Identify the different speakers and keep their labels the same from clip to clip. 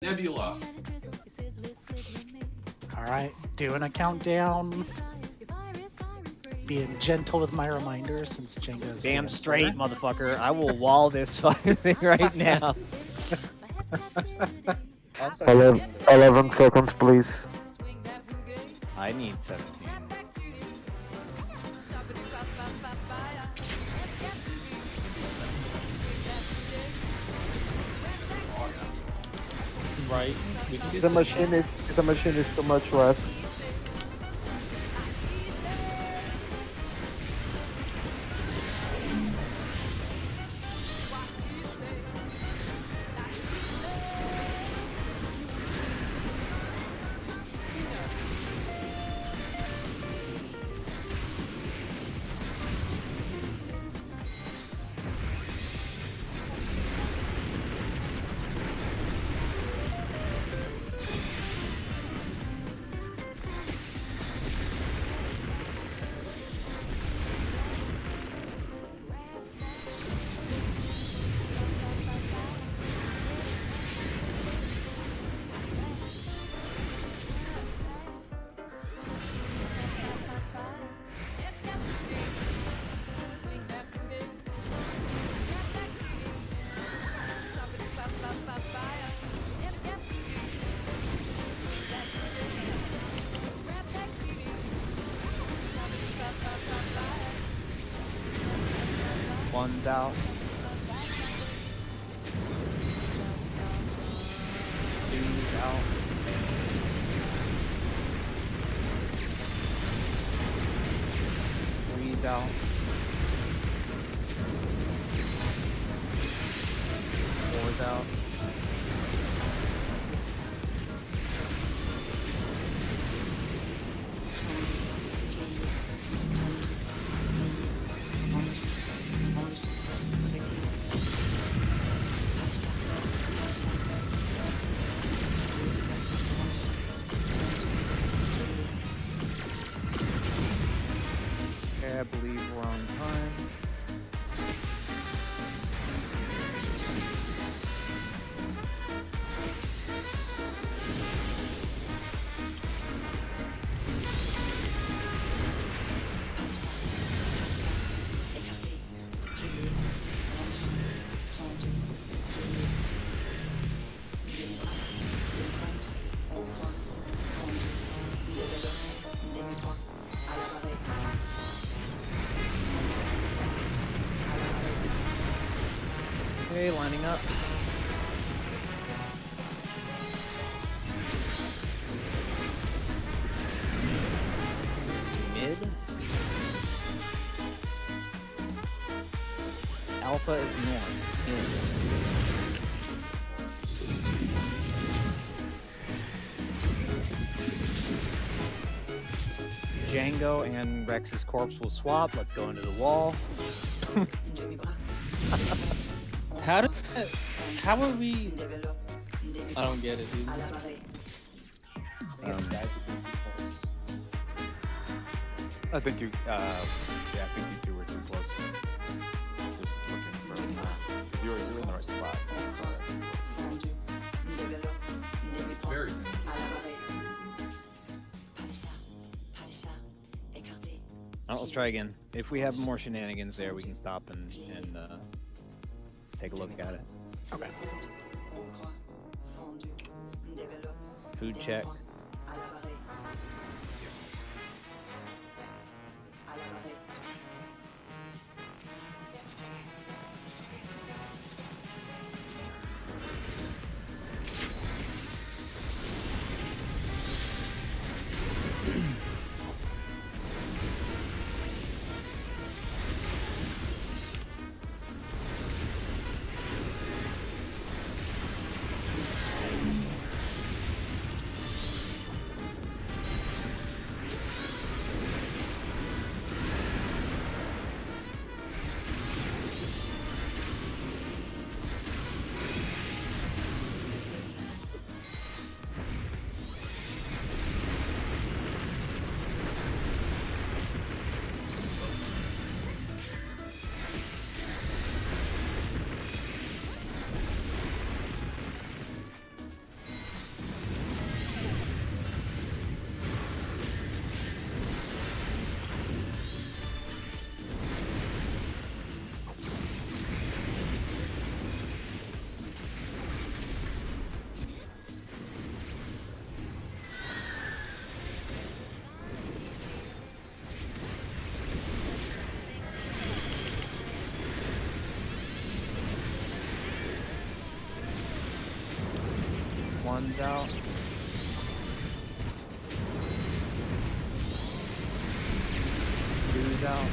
Speaker 1: Nebula.
Speaker 2: Alright, doing a countdown. Being gentle with my reminders since Django's
Speaker 3: damn straight, motherfucker. I will wall this fucking thing right now.
Speaker 4: 11 seconds, please.
Speaker 3: I need 17.
Speaker 5: Right. We can do
Speaker 4: The machine is too much left.
Speaker 3: One's out. Two's out. Three's out. Four's out. I believe we're on time. Okay, lining up. This is mid. Alpha is north. Django and Rex's corpse will swap. Let's go into the wall.
Speaker 5: How are we? I don't get it, dude.
Speaker 6: I think you, yeah, I think you two were too close. Just looking for, because you were in the right spot.
Speaker 1: Very.
Speaker 3: Alright, let's try again. If we have more shenanigans there, we can stop and take a look at it.
Speaker 2: Okay.
Speaker 3: Food check. One's out. Two's out.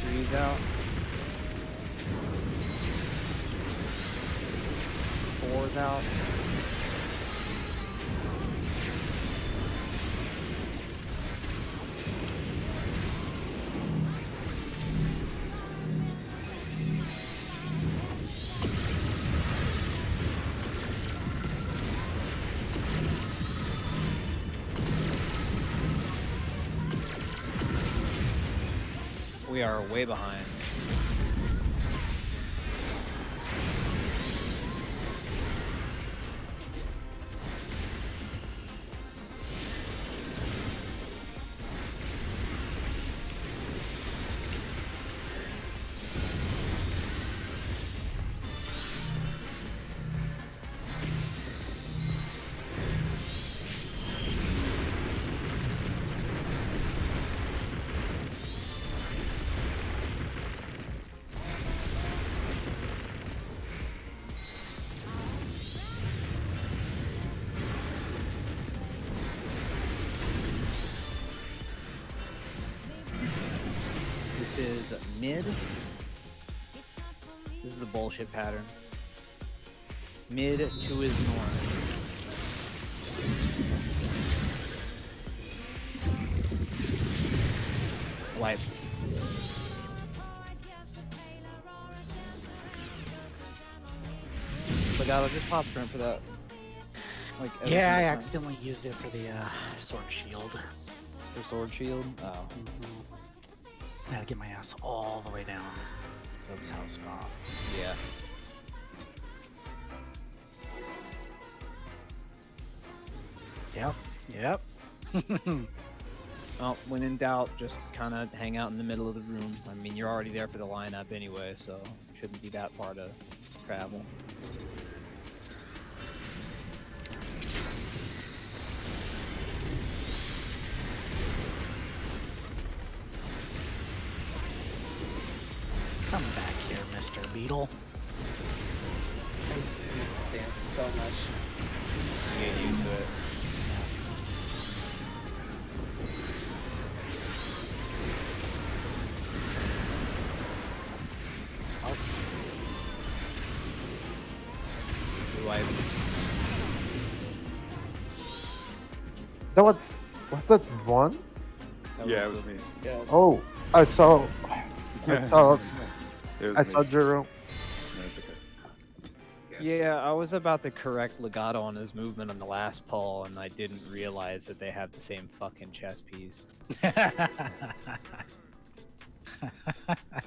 Speaker 3: Three's out. Four's out. We are way behind. This is mid. This is the bullshit pattern. Mid to his north. Wipe.
Speaker 5: Legato, just pop sprint for that. Like, every
Speaker 2: Yeah, I
Speaker 5: single time.
Speaker 2: accidentally used it for the sword shield.
Speaker 5: For sword shield? Oh.
Speaker 2: I had to get my ass all the way down. That's how it's gone.
Speaker 3: Yeah.
Speaker 2: Yep.
Speaker 3: Well, when in doubt, just kind of hang out in the middle of the room. I mean, you're already there for the lineup anyway, so it shouldn't be that far to travel.
Speaker 2: Come back here, Mr. Beetle.
Speaker 1: I hate this dance so much.
Speaker 3: You get used to it. Wipe.
Speaker 4: Was that one?
Speaker 6: Yeah, it was me.
Speaker 1: Yeah.
Speaker 4: Oh, I saw
Speaker 6: It was
Speaker 4: I
Speaker 6: me.
Speaker 4: saw Jerome.
Speaker 6: No, it's okay.
Speaker 3: Yeah, I was about to correct Legato on his movement on the last pull, and I didn't realize that they have the same fucking chess piece.
Speaker 6: The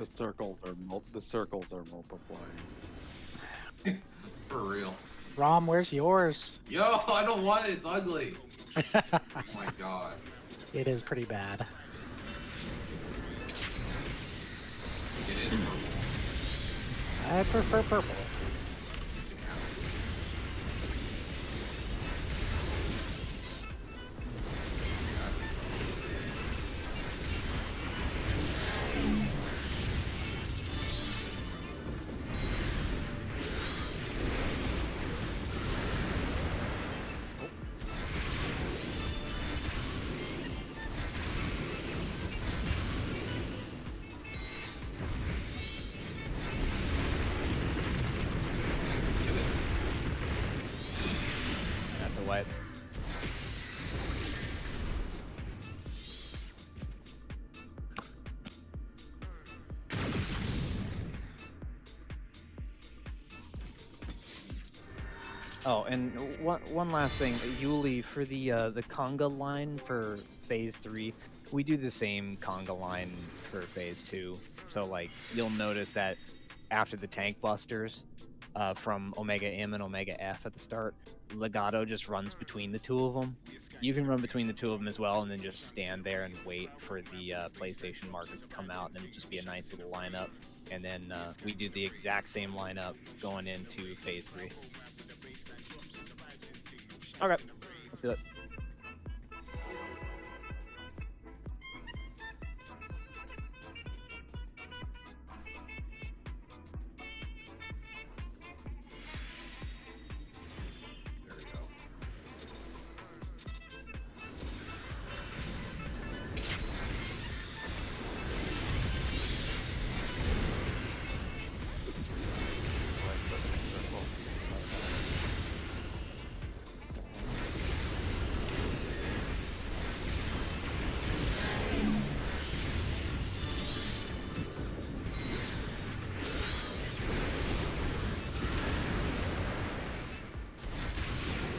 Speaker 6: circles are multiplying.
Speaker 1: For real.
Speaker 2: Rom, where's yours?
Speaker 1: Yo, I don't want it. It's ugly. Oh my god.
Speaker 2: It is pretty bad.
Speaker 1: It is purple.
Speaker 2: I prefer purple.
Speaker 3: That's a wipe. Oh, and one last thing, Yuli, for the conga line for phase 3, we do the same conga line for phase 2. So like you'll notice that after the tank busters from Omega M and Omega F at the start, Legato just runs between the two of them. You can run between the two of them as well, and then just stand there and wait for the PlayStation marker to come out, and it'll just be a nice little lineup. And then we do the exact same lineup going into phase 3. Okay, let's do it.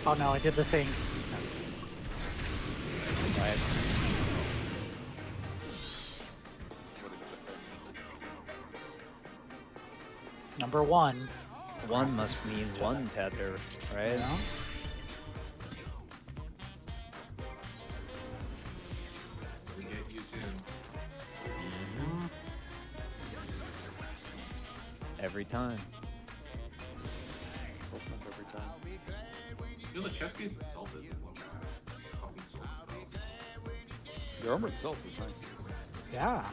Speaker 2: Oh no, I did the thing.
Speaker 3: Right.
Speaker 2: Number 1.
Speaker 3: One must mean one tether, right?
Speaker 2: You know?
Speaker 1: We get you too.
Speaker 3: Every time.
Speaker 6: Every time.
Speaker 1: You know, the chess piece itself isn't what bad. Probably so well.
Speaker 6: The armor itself is nice.
Speaker 2: Yeah.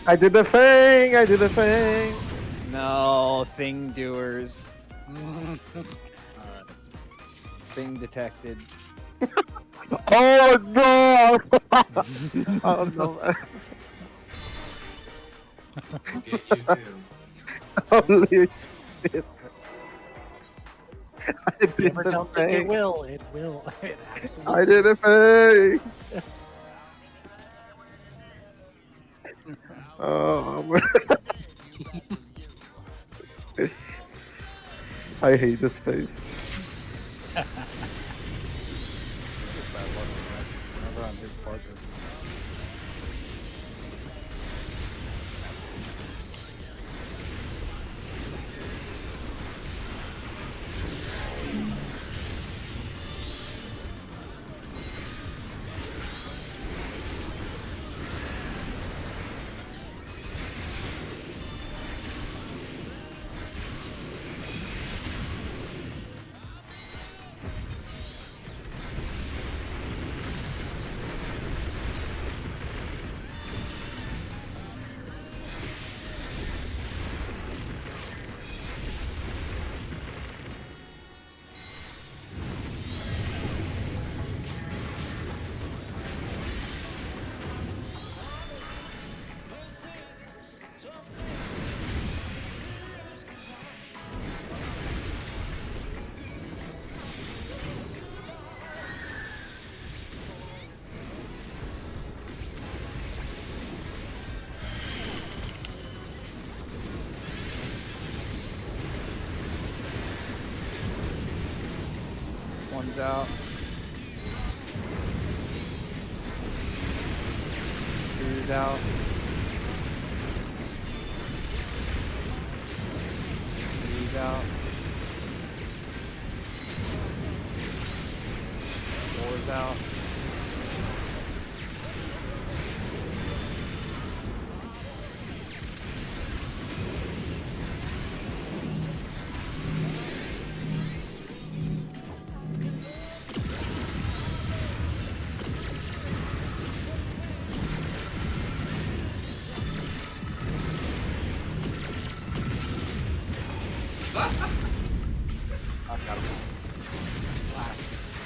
Speaker 4: I did the thing! I did the thing!
Speaker 3: No, thing doers. Thing detected.
Speaker 4: Oh no! Oh no!
Speaker 1: We get you too.
Speaker 4: Holy shit! I
Speaker 2: You
Speaker 4: did
Speaker 2: never
Speaker 4: the
Speaker 2: don't think it
Speaker 4: thing!
Speaker 2: will. It will. It absolutely
Speaker 4: I did the thing! Oh, I hate this face.
Speaker 6: Bad luck, man. Never on his partner.
Speaker 3: One's out. Two's out. Three's out. Four's out.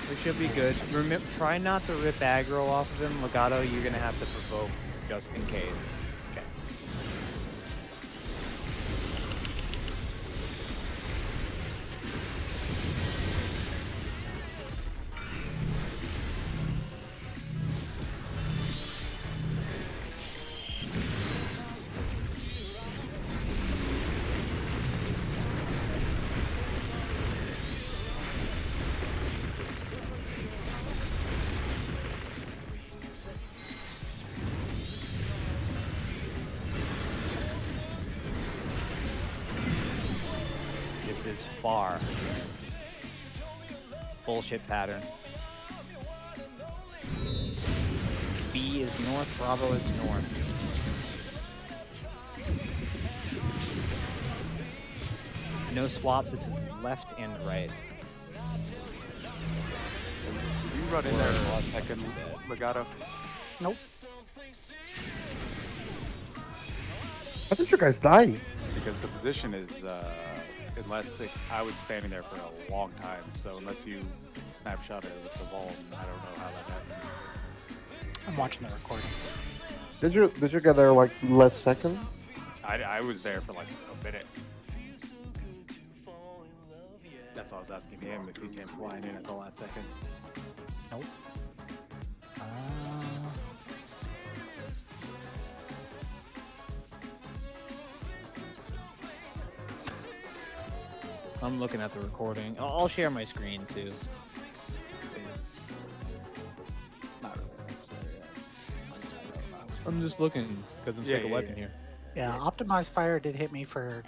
Speaker 3: We should be good. Try not to rip aggro off of him. Legato, you're gonna have to provoke just in case. Okay. This is far. Bullshit pattern. B is north, Bravo is north. No swap, this is left and right.
Speaker 6: Did you run in there in last second, Legato?
Speaker 2: Nope.
Speaker 4: How did you guys die?
Speaker 6: Because the position is, I was standing there for a long time, so unless you snapshot it with the ball, I don't know how that happened.
Speaker 2: I'm watching the recording.
Speaker 4: Did you get there like last second?
Speaker 6: I was there for like a minute. That's why I was asking him if he came flying in at the last second.
Speaker 2: Nope.
Speaker 3: I'm looking at the recording. I'll share my screen too.
Speaker 6: It's not really necessary.
Speaker 3: I'm just looking because I'm sick of weapon here.
Speaker 2: Yeah, optimized fire did hit me for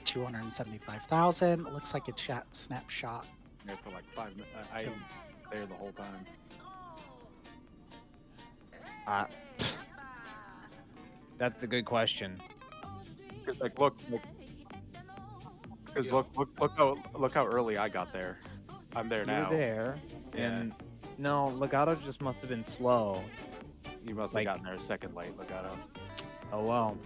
Speaker 2: 275,000. It looks like it snapshot.
Speaker 6: There for like 5 minutes. I was there the whole time.
Speaker 3: That's a good question.
Speaker 6: Because like look how early I got there. I'm there
Speaker 3: You
Speaker 6: now.
Speaker 3: were there, and no, Legato just must have been slow.
Speaker 6: You must have gotten there a second late, Legato.
Speaker 3: Oh well.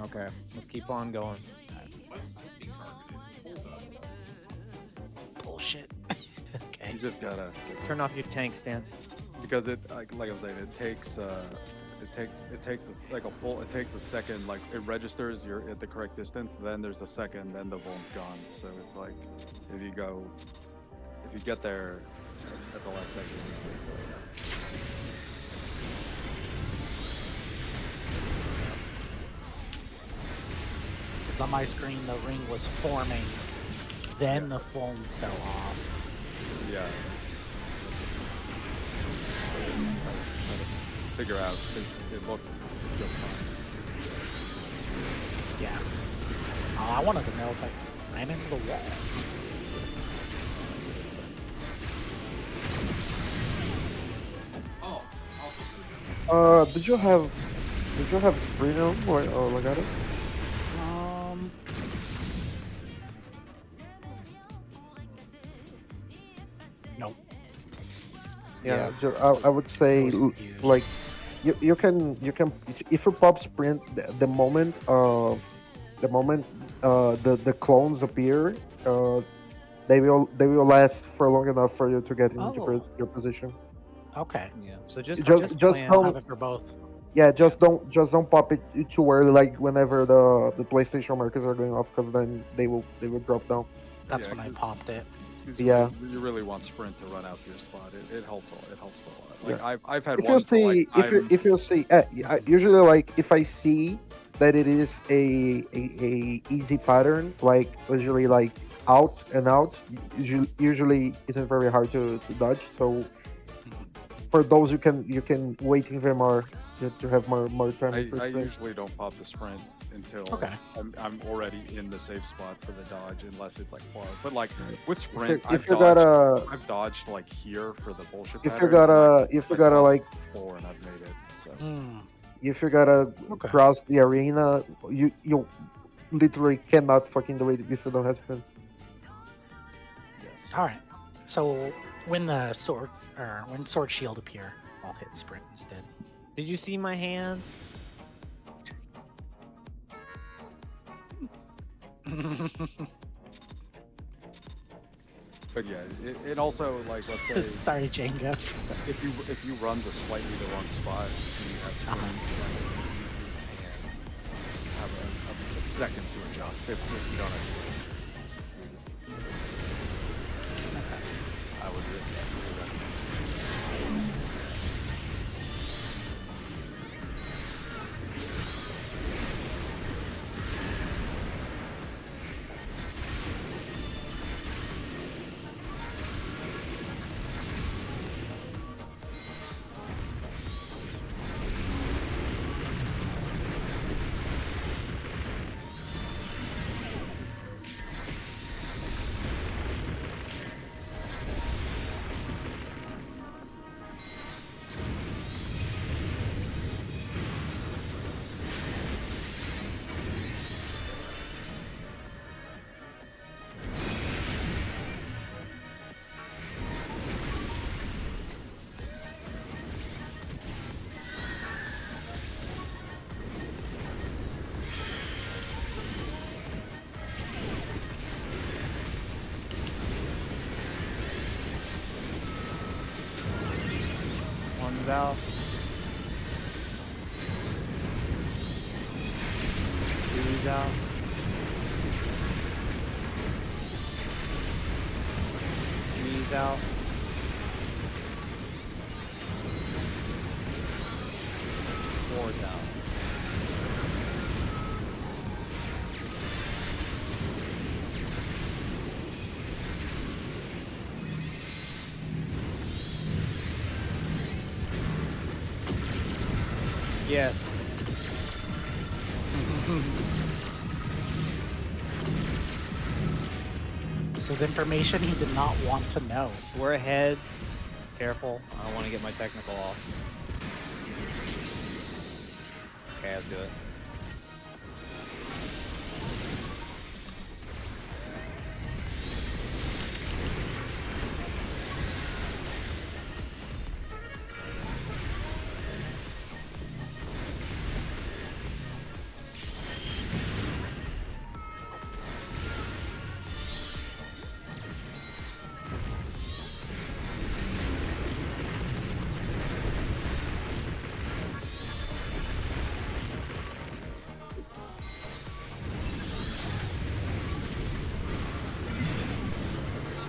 Speaker 3: Okay, let's keep on going.
Speaker 2: Bullshit. Okay.
Speaker 6: You just gotta
Speaker 3: Turn off your tank stance.
Speaker 6: because it like I was saying, it takes a second, like it registers you're at the correct distance, then there's a second, then the vuln's gone. So it's like if you get there at the last second,
Speaker 2: Because on my screen the ring was forming, then the foam fell off.
Speaker 6: yeah. Figure out because it looks just fine.
Speaker 2: Yeah. I wanted to know if I ran into the wall.
Speaker 1: Oh,
Speaker 4: Did you have Sprino or Legato?
Speaker 2: No.
Speaker 4: Yeah, I would say like you can if you pop sprint the moment the clones appear, they will last for long enough for you to get into your position.
Speaker 2: Okay.
Speaker 3: Yeah. So just
Speaker 4: Just
Speaker 3: plan-
Speaker 2: I'll have it for both.
Speaker 4: Yeah, just don't pop it too early, like whenever the PlayStation markers are going off, because then they will drop down.
Speaker 2: That's
Speaker 6: Yeah,
Speaker 2: when I popped it.
Speaker 4: Yeah.
Speaker 6: You really want sprint to run out to your spot. It helps. It helps a lot. Like I've had
Speaker 4: If
Speaker 6: one.
Speaker 4: you see, if you see, usually like if I see that it is a easy pattern, like usually like out and out, usually isn't very hard to dodge. So for those you can wait even more to have more time.
Speaker 6: I usually don't pop the sprint until I'm already in the safe spot for the dodge, unless it's like far. But like with sprint, I've dodged like here for the bullshit.
Speaker 4: If you gotta like
Speaker 6: before and I've made it. So
Speaker 4: if you gotta cross the arena, you literally cannot fucking do it if you don't have sprint.
Speaker 6: yes.
Speaker 2: All right. So when the sword shield appear, I'll hit sprint instead.
Speaker 3: Did you see my hands?
Speaker 6: But yeah, it also like let's say
Speaker 2: Sorry, Jenga.
Speaker 6: if you run the slightly the wrong spot, and you have sprint, have a second to adjust. If you don't have sprint, I would really recommend.
Speaker 3: One's out. Two's out. Three's out. Four's out. Yes.
Speaker 2: This is information he did not want to know.
Speaker 3: We're ahead. Careful. I don't want to get my technical off. Okay, let's do it.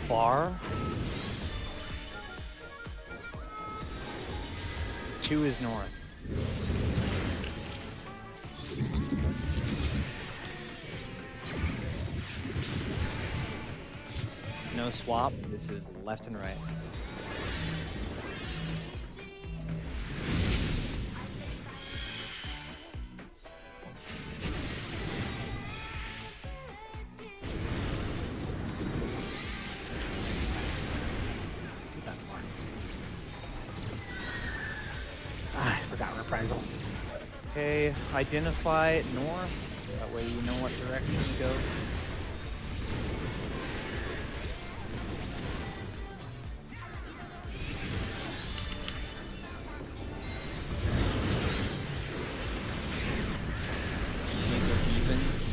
Speaker 3: Far. 2 is north. No swap. This is left and right.
Speaker 2: I forgot reprisal.
Speaker 3: Okay, identify north. That way you know what direction to go. These are evens.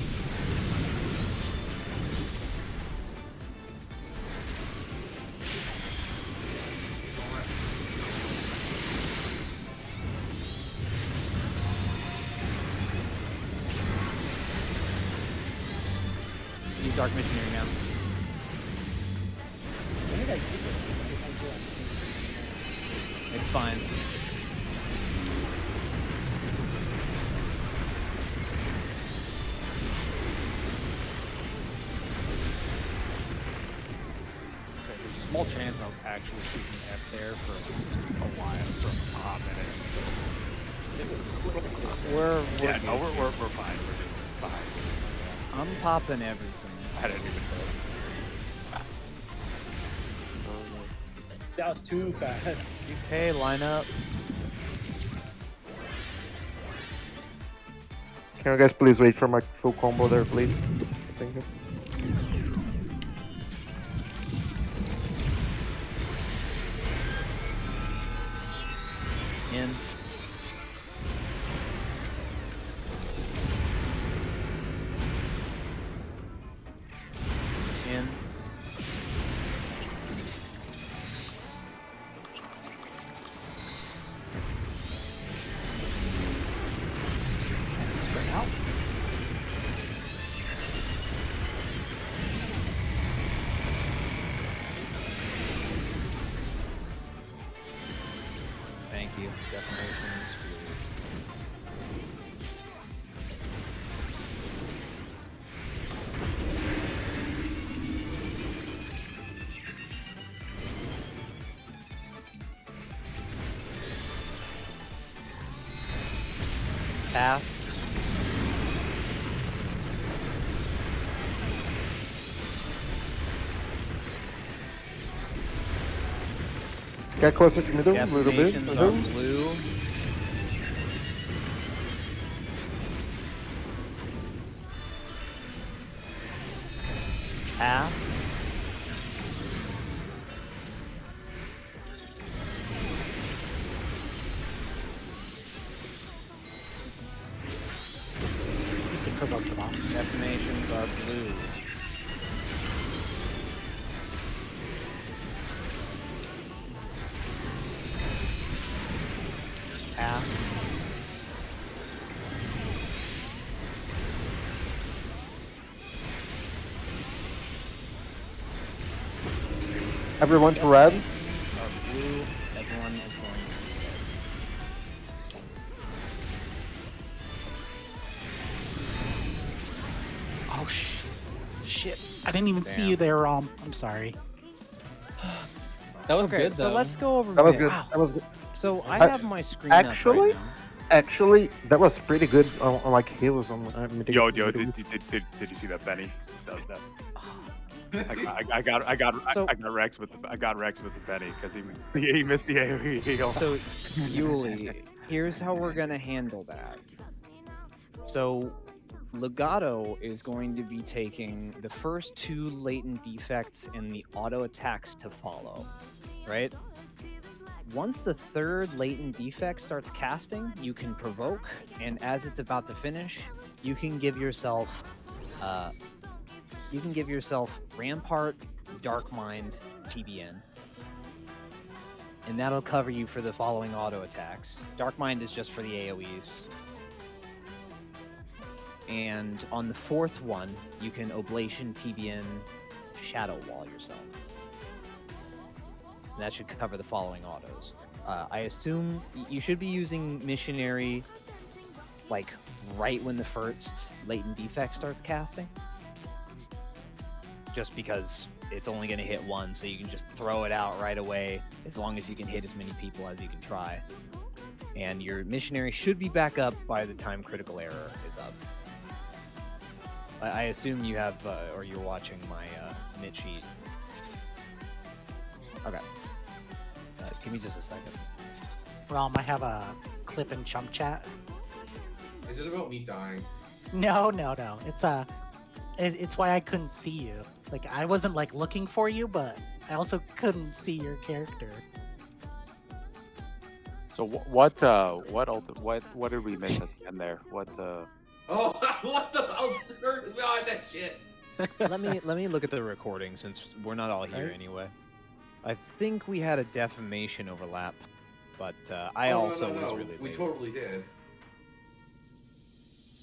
Speaker 3: Use Dark Missionary now.
Speaker 5: When did I use it? Every time I do it.
Speaker 3: It's fine.
Speaker 6: Okay, there's a small chance I was actually shooting F there for a while, for a hot minute. So
Speaker 3: We're
Speaker 6: yeah,
Speaker 3: good.
Speaker 6: no, we're fine. We're just fine.
Speaker 3: I'm popping everything.
Speaker 6: I didn't even notice.
Speaker 5: That was too fast.
Speaker 3: Okay, line up.
Speaker 4: Can you guys please wait for my full combo there, please? Thank you.
Speaker 3: In. In.
Speaker 2: And spring out.
Speaker 3: Thank you. Defamations. Pass.
Speaker 4: Get closer to middle a little bit.
Speaker 3: Defamations on blue. Pass.
Speaker 2: You can provoke the boss.
Speaker 3: Defamations are blue.
Speaker 4: Everyone to red.
Speaker 3: Start blue. Everyone is going to
Speaker 2: Oh shit! I didn't even see
Speaker 3: Damn.
Speaker 2: you there, I'm sorry.
Speaker 5: That was
Speaker 3: okay,
Speaker 5: good though.
Speaker 3: so let's go over.
Speaker 4: That was
Speaker 3: mid.
Speaker 4: good.
Speaker 2: Wow.
Speaker 4: That was good.
Speaker 3: So I
Speaker 4: I-
Speaker 3: have my screen up
Speaker 4: actually-
Speaker 3: right now.
Speaker 4: Actually, that was pretty good. On like heals on.
Speaker 6: Yo, did you see that Benny? That- I got Rex with the Benny because he missed the AoE heal.
Speaker 3: So, Yuli, here's how we're gonna handle that. So, Legato is going to be taking the first 2 latent defects and the auto attacks to follow, right? Once the 3rd latent defect starts casting, you can provoke, and as it's about to finish, you can give yourself, Rampart, Dark Mind, TBN. And that'll cover you for the following auto attacks. Dark Mind is just for the AoEs. And on the 4th one, you can Oblation, TBN, Shadow Wall yourself. And that should cover the following autos. I assume you should be using Missionary, like, right when the first latent defect starts casting. Just because it's only going to hit one, so you can just throw it out right away, as long as you can hit as many people as you can try. And your Missionary should be back up by the time Critical Error is up. I assume you have, or you're watching my mid sheet. Okay. Give me just a second.
Speaker 2: I have a clip in Chump chat.
Speaker 1: Is it about me dying?
Speaker 2: No. It's why I couldn't see you. Like, I wasn't like looking for you, but I also couldn't see your character.
Speaker 6: So what did we miss at the end there?
Speaker 1: Oh, what the hell is behind that shit?
Speaker 3: let me look at the recording since we're not all here anyway. I think we had a defamation overlap, but I also was really late.
Speaker 1: We totally did.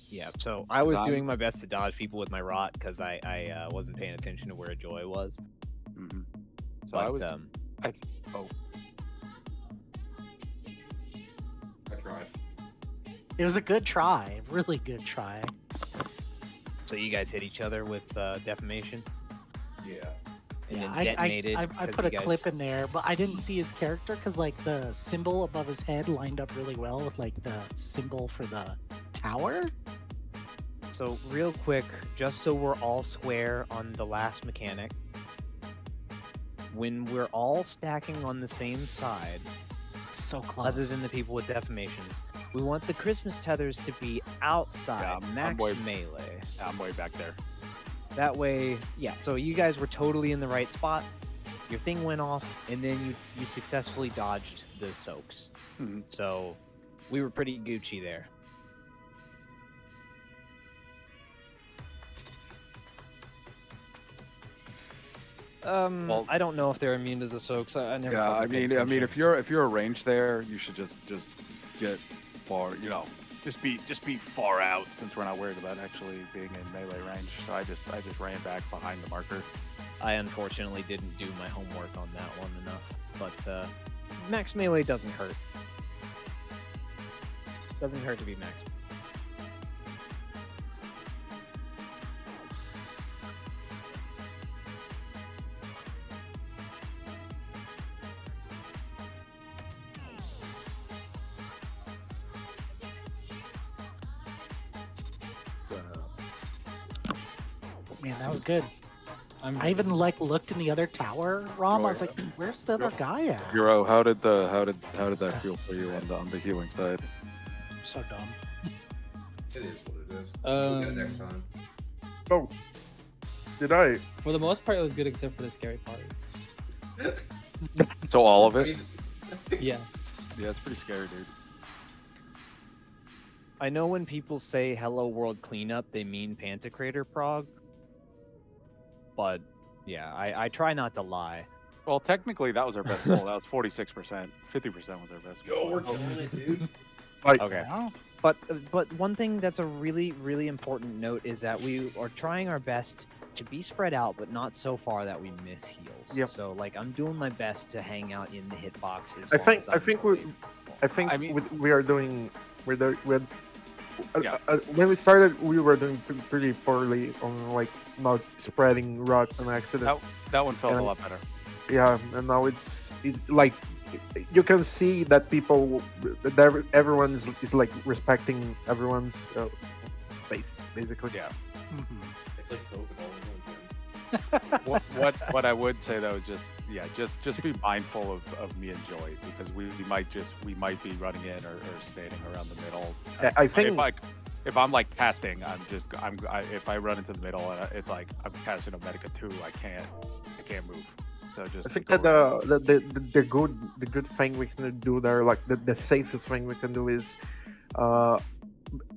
Speaker 3: Yeah, so I was doing my best to dodge people with my rot because I wasn't paying attention to where Joy was.
Speaker 6: Mm-hmm. So
Speaker 3: But,
Speaker 6: I
Speaker 1: tried.
Speaker 2: It was a good try, really good try.
Speaker 3: So you guys hit each other with defamation?
Speaker 1: Yeah.
Speaker 3: And
Speaker 2: Yeah,
Speaker 3: then detonated?
Speaker 2: I
Speaker 3: 'cause
Speaker 2: put
Speaker 3: you
Speaker 2: a clip in there, but I didn't see his character because like the symbol above his head lined up really well with like the symbol for the tower.
Speaker 3: So real quick, just so we're all square on the last mechanic, when we're all stacking on the same side,
Speaker 2: So close.
Speaker 3: other than the people with defamations, we want the Christmas tethers to be outside, max melee.
Speaker 6: I'm way back there.
Speaker 3: That way, yeah, so you guys were totally in the right spot. Your thing went off, and then you successfully dodged the soaks.
Speaker 6: Mhm.
Speaker 3: So we were pretty Gucci there.
Speaker 6: Well,
Speaker 3: I don't know if they're immune to the soaks. I never.
Speaker 6: Yeah, I
Speaker 3: fucking
Speaker 6: mean,
Speaker 3: paid
Speaker 6: if you're arranged there, you should just get far, just be far out since we're not worried about actually being in melee range. So I just ran back behind the marker.
Speaker 3: I unfortunately didn't do my homework on that one enough, but max melee doesn't hurt. Doesn't hurt to be max.
Speaker 2: Man, that was good.
Speaker 5: I'm
Speaker 2: I even like looked in the other tower, Rom. I was like, "Where's the other guy at?"
Speaker 6: Hero, how did that feel for you on the healing side?
Speaker 2: I'm so dumb.
Speaker 1: It is what it is. We'll get it
Speaker 5: Um,
Speaker 1: next time.
Speaker 4: Oh, did I?
Speaker 5: For the most part, it was good except for the scary parts.
Speaker 6: So all of
Speaker 1: I
Speaker 6: it?
Speaker 1: mean,
Speaker 5: Yeah.
Speaker 6: Yeah, it's pretty scary, dude.
Speaker 3: I know when people say "Hello World Cleanup," they mean Pantocrator prog. But yeah, I try not to lie.
Speaker 6: Well, technically, that was our best goal. That was 46%. 50% was our best
Speaker 1: Yo,
Speaker 6: goal.
Speaker 1: we're killing it, dude.
Speaker 3: Okay.
Speaker 2: Oh,
Speaker 3: But one thing that's a really important note is that we are trying our best to be spread out, but not so far that we miss heals.
Speaker 4: Yep.
Speaker 3: So like I'm doing my best to hang out in the hitboxes.
Speaker 4: I mean, we are doing. We're
Speaker 6: Yeah.
Speaker 4: when we started, we were doing pretty poorly on like not spreading rot on accident.
Speaker 6: That one felt a
Speaker 4: And-
Speaker 6: lot better.
Speaker 4: Yeah, and now it's like you can see that people, that everyone's is like respecting everyone's space, basically.
Speaker 6: Yeah.
Speaker 2: Mhm.
Speaker 1: It's like COVID all over again.
Speaker 6: What I would say though is just be mindful of me and Joy, because we might be running in or standing around the middle.
Speaker 4: I think
Speaker 6: if I'm like casting, if I run into the middle and it's like I'm casting a Medica 2, I can't move. So just
Speaker 4: I think
Speaker 6: go
Speaker 4: that
Speaker 6: around.
Speaker 4: the good thing we can do there, like the safest thing we can do is,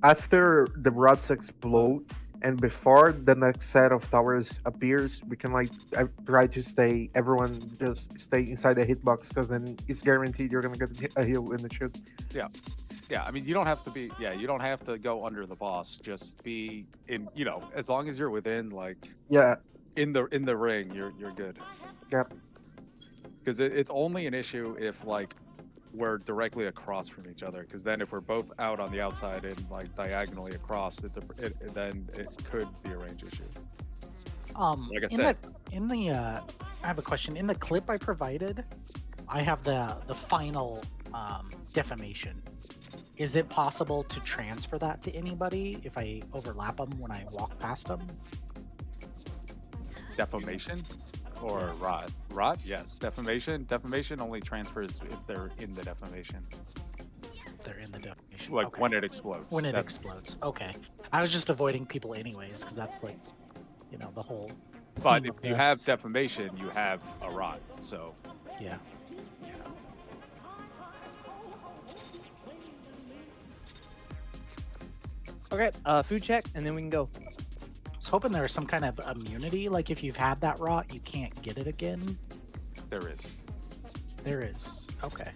Speaker 4: after the rods explode and before the next set of towers appears, we can like try to everyone just stay inside the hitbox, because then it's guaranteed you're gonna get a heal in the shoot.
Speaker 6: Yeah, I mean you don't have to go under the boss. Just be in, as long as you're within like
Speaker 4: Yeah,
Speaker 6: in the ring, you're good.
Speaker 4: Yep.
Speaker 6: Because it's only an issue if like we're directly across from each other. Because then if we're both out on the outside and like diagonally across, then it could be a range issue. Like I said.
Speaker 2: I have a question. In the clip I provided, I have the final defamation. Is it possible to transfer that to anybody if I overlap them when I walk past them?
Speaker 6: Defamation or rot? Rot, yes. Defamation only transfers if they're in the defamation.
Speaker 2: They're in the defamation.
Speaker 6: Like
Speaker 2: okay.
Speaker 6: when it explodes.
Speaker 2: When it explodes. Okay. I was just avoiding people anyways, because that's like, the whole.
Speaker 6: But
Speaker 2: theme
Speaker 6: if
Speaker 2: of
Speaker 6: you
Speaker 2: this.
Speaker 6: have defamation, you have a rot. So
Speaker 2: Yeah.
Speaker 3: Okay, food check, and then we can go.
Speaker 2: I was hoping there was some kind of immunity, like if you've had that rot, you can't get it again.
Speaker 6: there is.
Speaker 2: There is. Okay.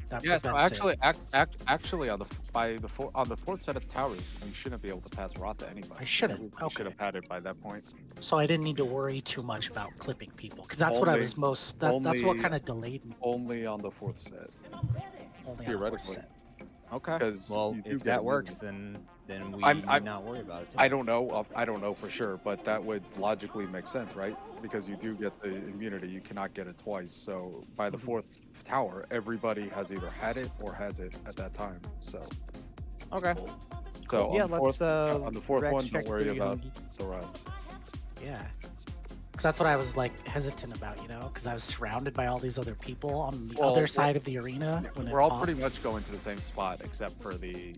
Speaker 2: That
Speaker 6: Yeah, so
Speaker 2: prevents it.
Speaker 6: actually on the fourth set of towers, you shouldn't be able to pass rot to anybody.
Speaker 2: I shouldn't,
Speaker 6: You
Speaker 2: okay.
Speaker 6: should have had it by that point.
Speaker 2: So I didn't need to worry too much about clipping people, because that's what I
Speaker 6: Only-
Speaker 2: was most. That's what
Speaker 6: only-
Speaker 2: kind of delayed me.
Speaker 6: Only on the fourth set,
Speaker 2: Only on the
Speaker 6: theoretically.
Speaker 2: set.
Speaker 3: Okay.
Speaker 6: 'Cause
Speaker 3: Well,
Speaker 6: you do
Speaker 3: if
Speaker 6: get
Speaker 3: that
Speaker 6: immunity.
Speaker 3: works, then we
Speaker 6: I'm-
Speaker 3: need not worry about it. Too.
Speaker 6: I don't know for sure, but that would logically make sense, right? Because you do get the immunity, you cannot get it twice. So by the
Speaker 2: Mhm.
Speaker 6: fourth tower, everybody has either had it or has it at that time. So
Speaker 3: Okay.
Speaker 6: so
Speaker 3: Yeah,
Speaker 6: on the
Speaker 3: let's
Speaker 6: fourth,
Speaker 3: on
Speaker 6: the fourth
Speaker 3: Rex
Speaker 6: one,
Speaker 3: check
Speaker 6: don't worry
Speaker 3: food
Speaker 6: about
Speaker 3: and-
Speaker 6: the rods.
Speaker 2: Yeah. Because that's what I was like hesitant about, because I was surrounded by all these other people on the
Speaker 6: Well,
Speaker 2: other side of the arena. When it
Speaker 6: We're all
Speaker 2: popped.
Speaker 6: pretty much going to the same spot except for the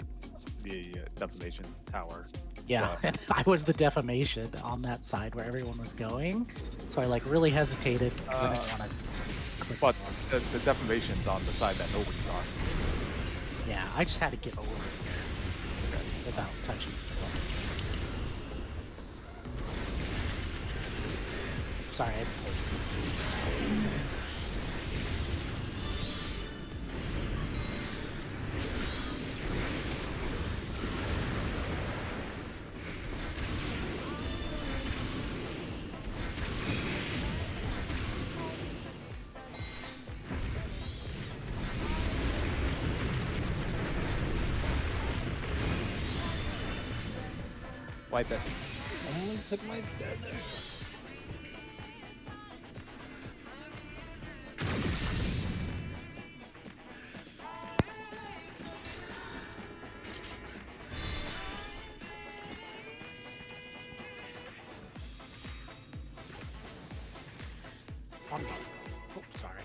Speaker 6: defamation tower.
Speaker 2: Yeah,
Speaker 6: So-
Speaker 2: and I was the defamation on that side where everyone was going, so I like really hesitated because I didn't want to click.
Speaker 6: But
Speaker 2: on.
Speaker 6: the defamation's on the side that nobody's on.
Speaker 2: Yeah, I just had to get over it there without touching people. Sorry, I
Speaker 3: Wipe it.
Speaker 5: Someone took my tether.
Speaker 2: Oh, sorry.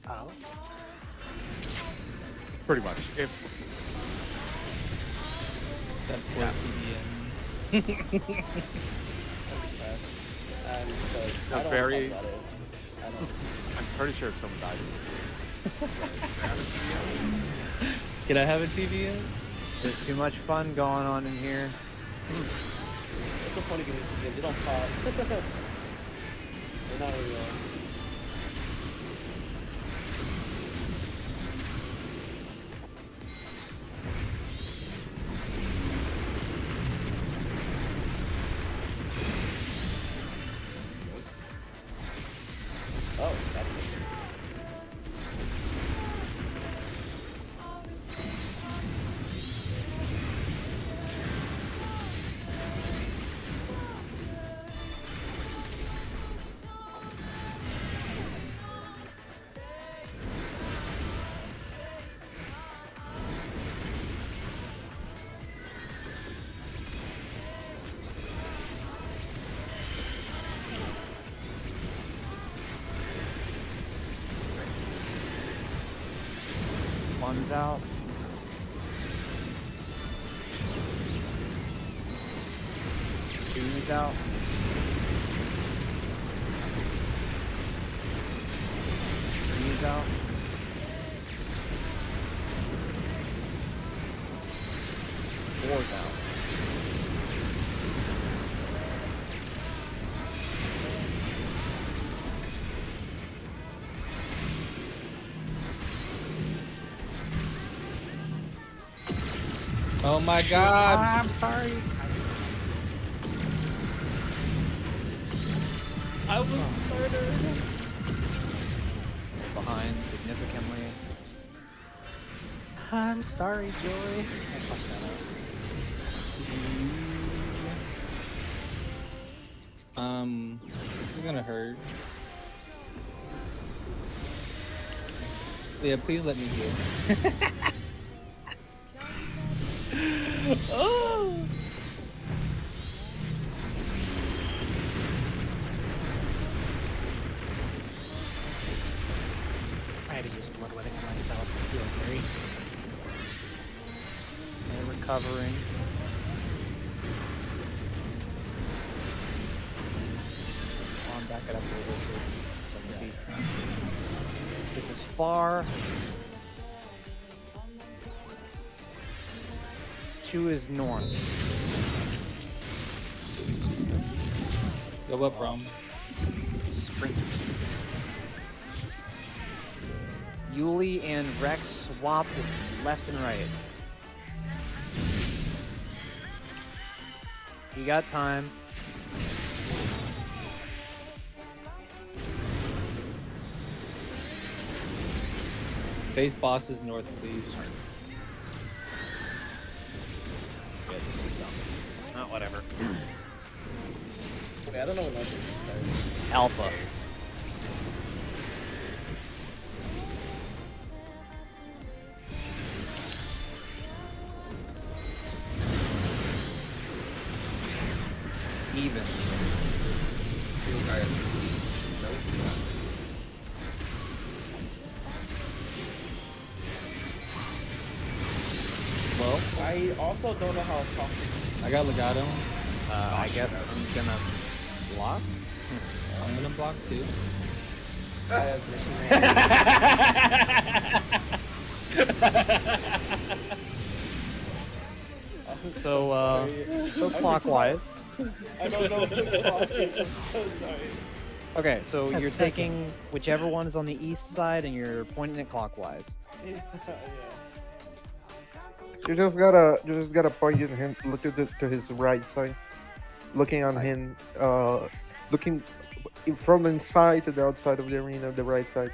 Speaker 2: Oh.
Speaker 6: Pretty much. If
Speaker 5: That poor TDM. I'm sorry.
Speaker 6: A
Speaker 5: I don't
Speaker 6: very-
Speaker 5: talk about it. I don't.
Speaker 6: I'm pretty sure if someone dies,
Speaker 5: Can I have a TV yet?
Speaker 3: There's too much fun going on in here.
Speaker 5: It's so funny because they don't pop. They're not real. Oh, that's
Speaker 3: One's out. Two's out. Three's out. Four's out.
Speaker 5: Oh my god!
Speaker 2: I'm sorry.
Speaker 5: I was murdered!
Speaker 3: Behind significantly.
Speaker 2: I'm sorry, Joy. I fucked that
Speaker 5: This is gonna hurt. Yeah, please let me heal. Oh!
Speaker 2: I had to use bloodletting on myself. I'm feeling very.
Speaker 3: They're recovering. On, back it up a little bit so I can see. This is far. 2 is north.
Speaker 5: Go up, Rom.
Speaker 2: Spring.
Speaker 3: Yuli and Rex swap is left and right. You got time.
Speaker 5: Base boss is north, please.
Speaker 3: Whatever.
Speaker 5: Okay, I don't know what that is.
Speaker 3: Alpha. Even.
Speaker 5: Well, I also don't know how to I got Legato.
Speaker 3: I guess I'm gonna block.
Speaker 5: I'm gonna block too.
Speaker 3: So clockwise.
Speaker 5: I don't know who the block is. I'm so sorry.
Speaker 3: Okay, so
Speaker 2: That's
Speaker 3: you're
Speaker 2: second.
Speaker 3: taking whichever one is on the east side and you're pointing it clockwise.
Speaker 5: Yeah.
Speaker 4: You just gotta point at him. Look to his right side, looking on him. Looking from inside to the outside of the arena, the right side.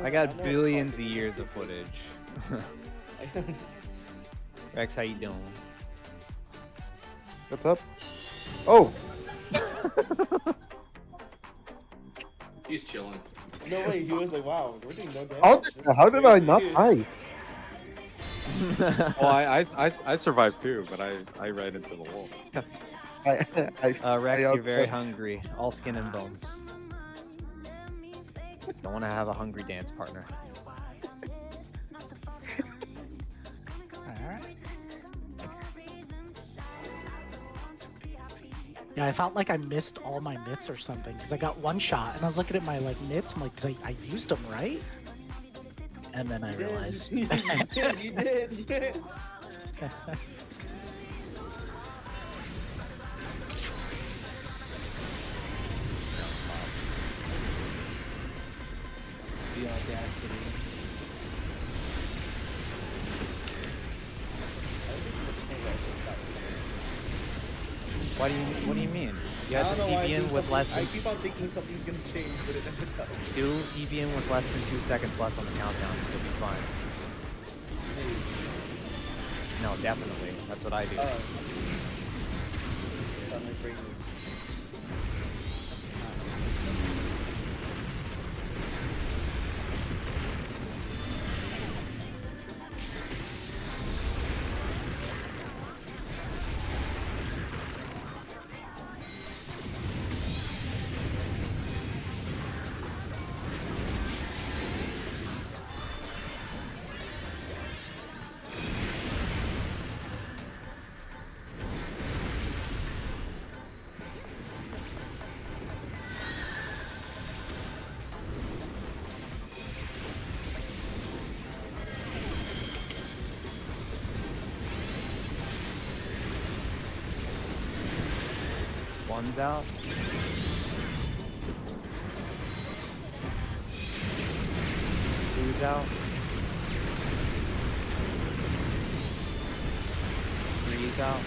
Speaker 3: I got billions of years of footage. Rex, how you doing?
Speaker 4: What's up? Oh,
Speaker 1: He's chilling.
Speaker 5: No way, he was like, wow, we're doing no damage.
Speaker 4: how did I not die?
Speaker 6: Well, I survived too, but I ran into the wall.
Speaker 3: Rex,
Speaker 4: I
Speaker 3: you're very
Speaker 4: outside.
Speaker 3: hungry. All skin and bones. Don't want to have a hungry dance partner.
Speaker 2: Alright. Yeah, I felt like I missed all my mitts or something because I got one shot and I was looking at my like mitts. I'm like, I used them right? And then I realized.
Speaker 5: You did. The audacity.
Speaker 3: What do you mean? You
Speaker 5: I
Speaker 3: have
Speaker 5: don't
Speaker 3: to
Speaker 5: know why I
Speaker 3: TBN
Speaker 5: think
Speaker 3: with less
Speaker 5: I
Speaker 3: than
Speaker 5: keep on thinking something's gonna change, but it never does.
Speaker 3: do TBN with less than 2 seconds left on the countdown. You'll be fine. No, definitely. That's what I do.
Speaker 5: I thought my brain was.
Speaker 3: One's out. Two's out. Three's out.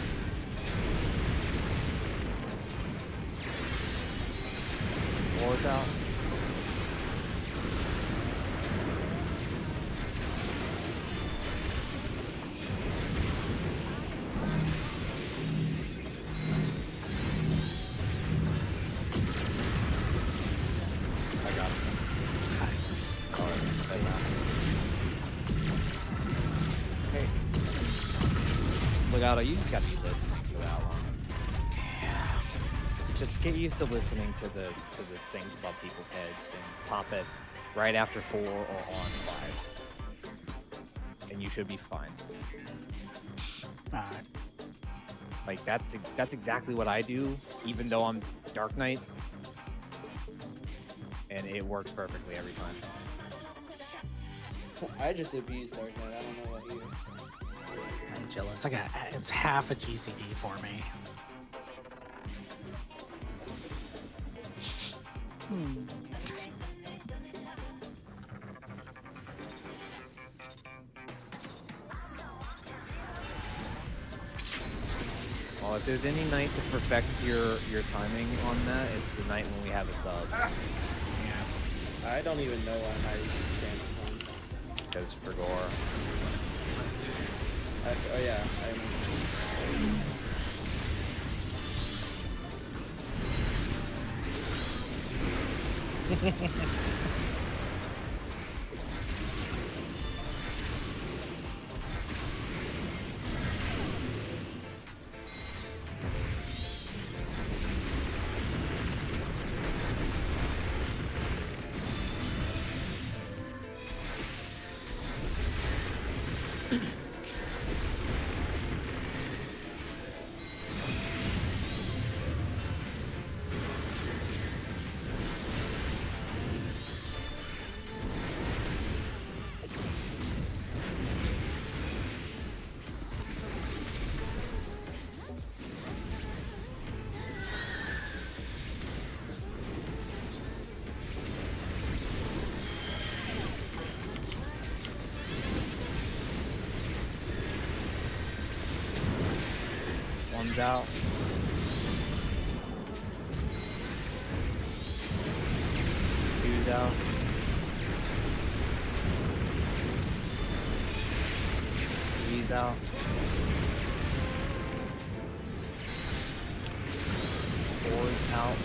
Speaker 3: Four's out. Legato, you just gotta be listening to it out loud. Just get used to listening to the things above people's heads and pop it right after 4 or on 5. And you should be fine.
Speaker 2: Alright.
Speaker 3: Like that's exactly what I do, even though I'm Dark Knight. And it works perfectly every time.
Speaker 5: I just abused Dark Knight. I don't know what you.
Speaker 2: I'm jealous. It's half a GCD for me.
Speaker 3: Well, if there's any night to perfect your timing on that, it's the night when we have a sub.
Speaker 2: Yeah.
Speaker 5: I don't even know why my stance is on.
Speaker 3: Because for gore.
Speaker 5: Oh yeah,
Speaker 3: One's out. Two's out. Three's out. Four's out.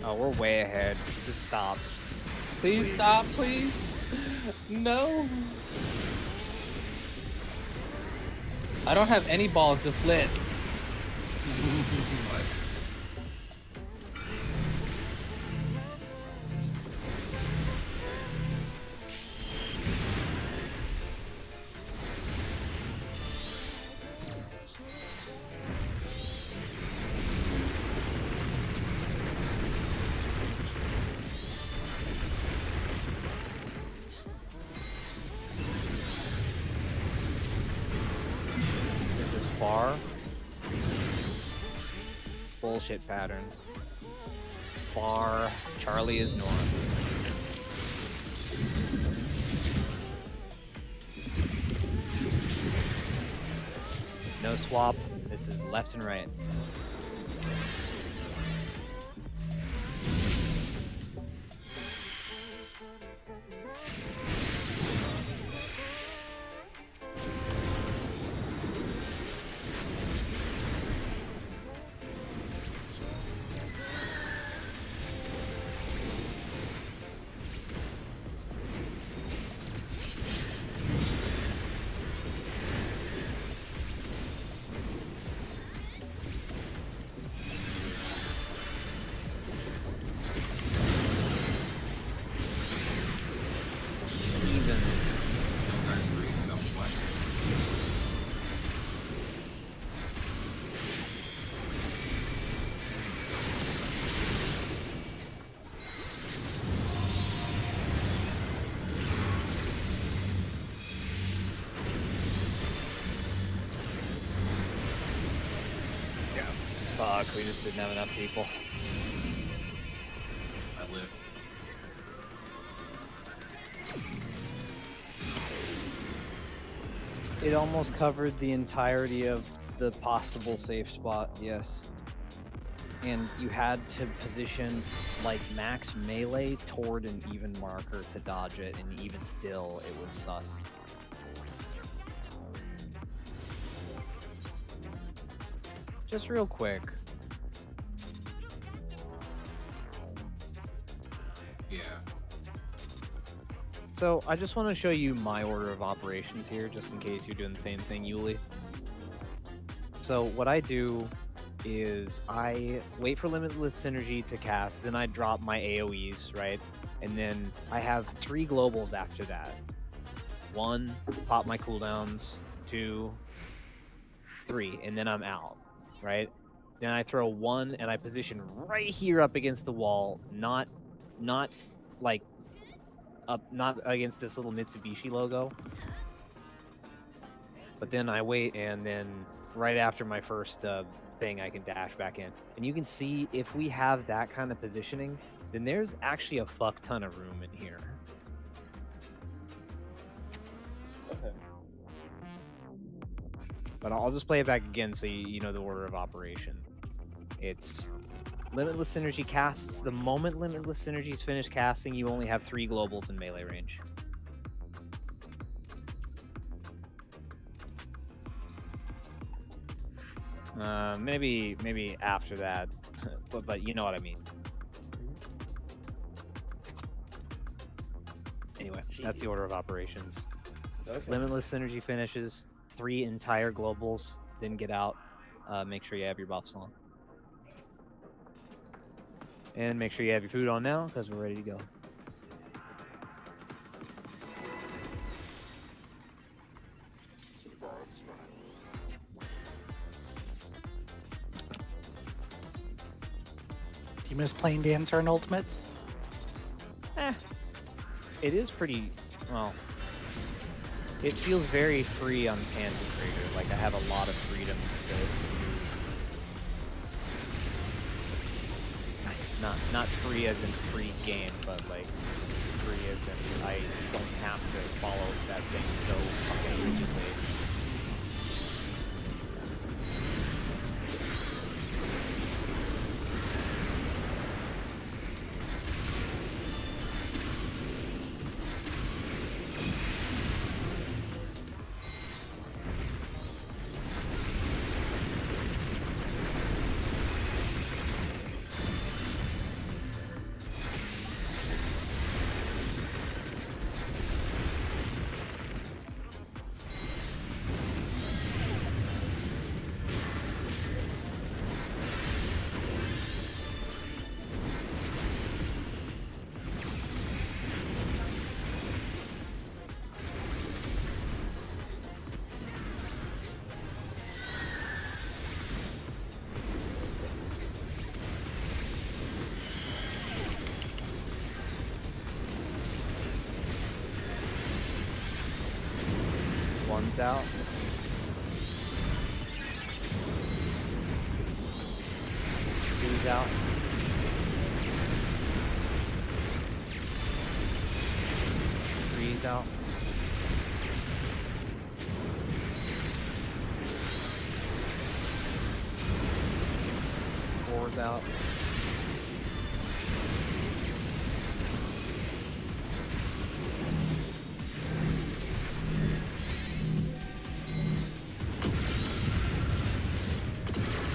Speaker 3: Oh, we're way ahead. Just stop.
Speaker 5: Please stop, please. No. I don't have any balls to flip.
Speaker 1: But
Speaker 3: This is far. Bullshit pattern. Far. Charlie is north. No swap. This is left and right. Fuck, we just didn't have enough people.
Speaker 1: I live.
Speaker 3: It almost covered the entirety of the possible safe spot, yes. And you had to position like max melee toward an even marker to dodge it, and even still, it was sus. Just real quick.
Speaker 1: Yeah.
Speaker 3: So I just want to show you my order of operations here, just in case you're doing the same thing, Yuli. So what I do is I wait for Limitless Synergy to cast, then I drop my AoEs, right? And then I have 3 globals after that. 1, pop my cooldowns, 2, 3, and then I'm out, right? Then I throw 1 and I position right here up against the wall, not like up, not against this little Mitsubishi logo. But then I wait, and then right after my first thing, I can dash back in. And you can see if we have that kind of positioning, then there's actually a fuck ton of room in here.
Speaker 5: Okay.
Speaker 3: But I'll just play it back again so you know the order of operation. It's Limitless Synergy casts. The moment Limitless Synergy is finished casting, you only have 3 globals in melee range. Maybe after that, but you know what I mean. Anyway, that's the order of operations.
Speaker 5: Okay.
Speaker 3: Limitless Synergy finishes, 3 entire globals, then get out. Make sure you have your buffs on. And make sure you have your food on now, because we're ready to go.
Speaker 2: Do you miss playing Dancer and Ultimates?
Speaker 3: It is pretty, well, it feels very free on Panty Trader. Like, I have a lot of freedom to do.
Speaker 2: Nice.
Speaker 3: Not free as in free game, but like free as in I don't have to follow that thing so fucking rigidly. One's out. Two's out. Three's out. Four's out.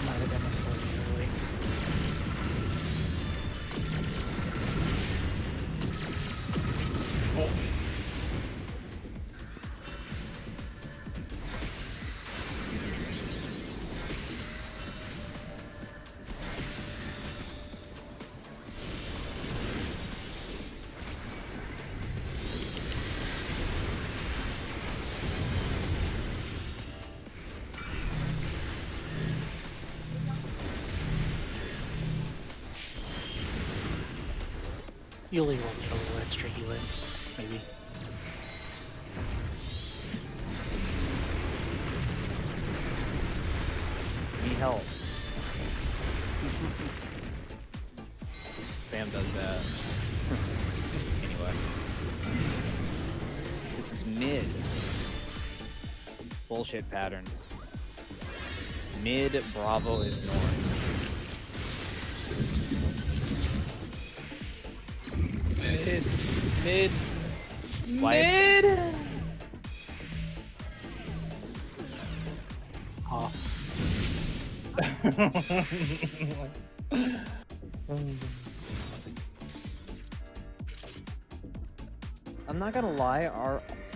Speaker 2: Might have been a slightly early.
Speaker 1: Oh,
Speaker 2: Yuli will need a little extra healing, maybe.
Speaker 3: Need help. Sam does that. Anyway. This is mid. Bullshit pattern. Mid, Bravo is north.
Speaker 5: Mid.
Speaker 3: Why-
Speaker 5: Mid.
Speaker 2: Oh,
Speaker 3: I'm not gonna lie,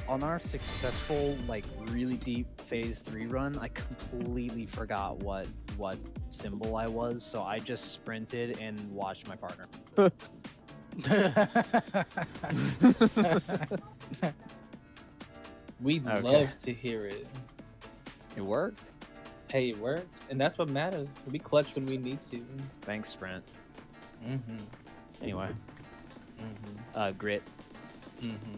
Speaker 3: on our successful, like, really deep phase 3 run, I completely forgot what symbol I was, so I just sprinted and watched my partner.
Speaker 5: We'd
Speaker 3: Okay.
Speaker 5: love to hear it.
Speaker 3: It worked?
Speaker 5: Hey, it worked, and that's what matters. We clutch when we need to.
Speaker 3: Thanks, Sprint.
Speaker 5: Mm-hmm.
Speaker 3: Anyway,
Speaker 5: Mm-hmm.
Speaker 3: Grit.
Speaker 5: Mm-hmm.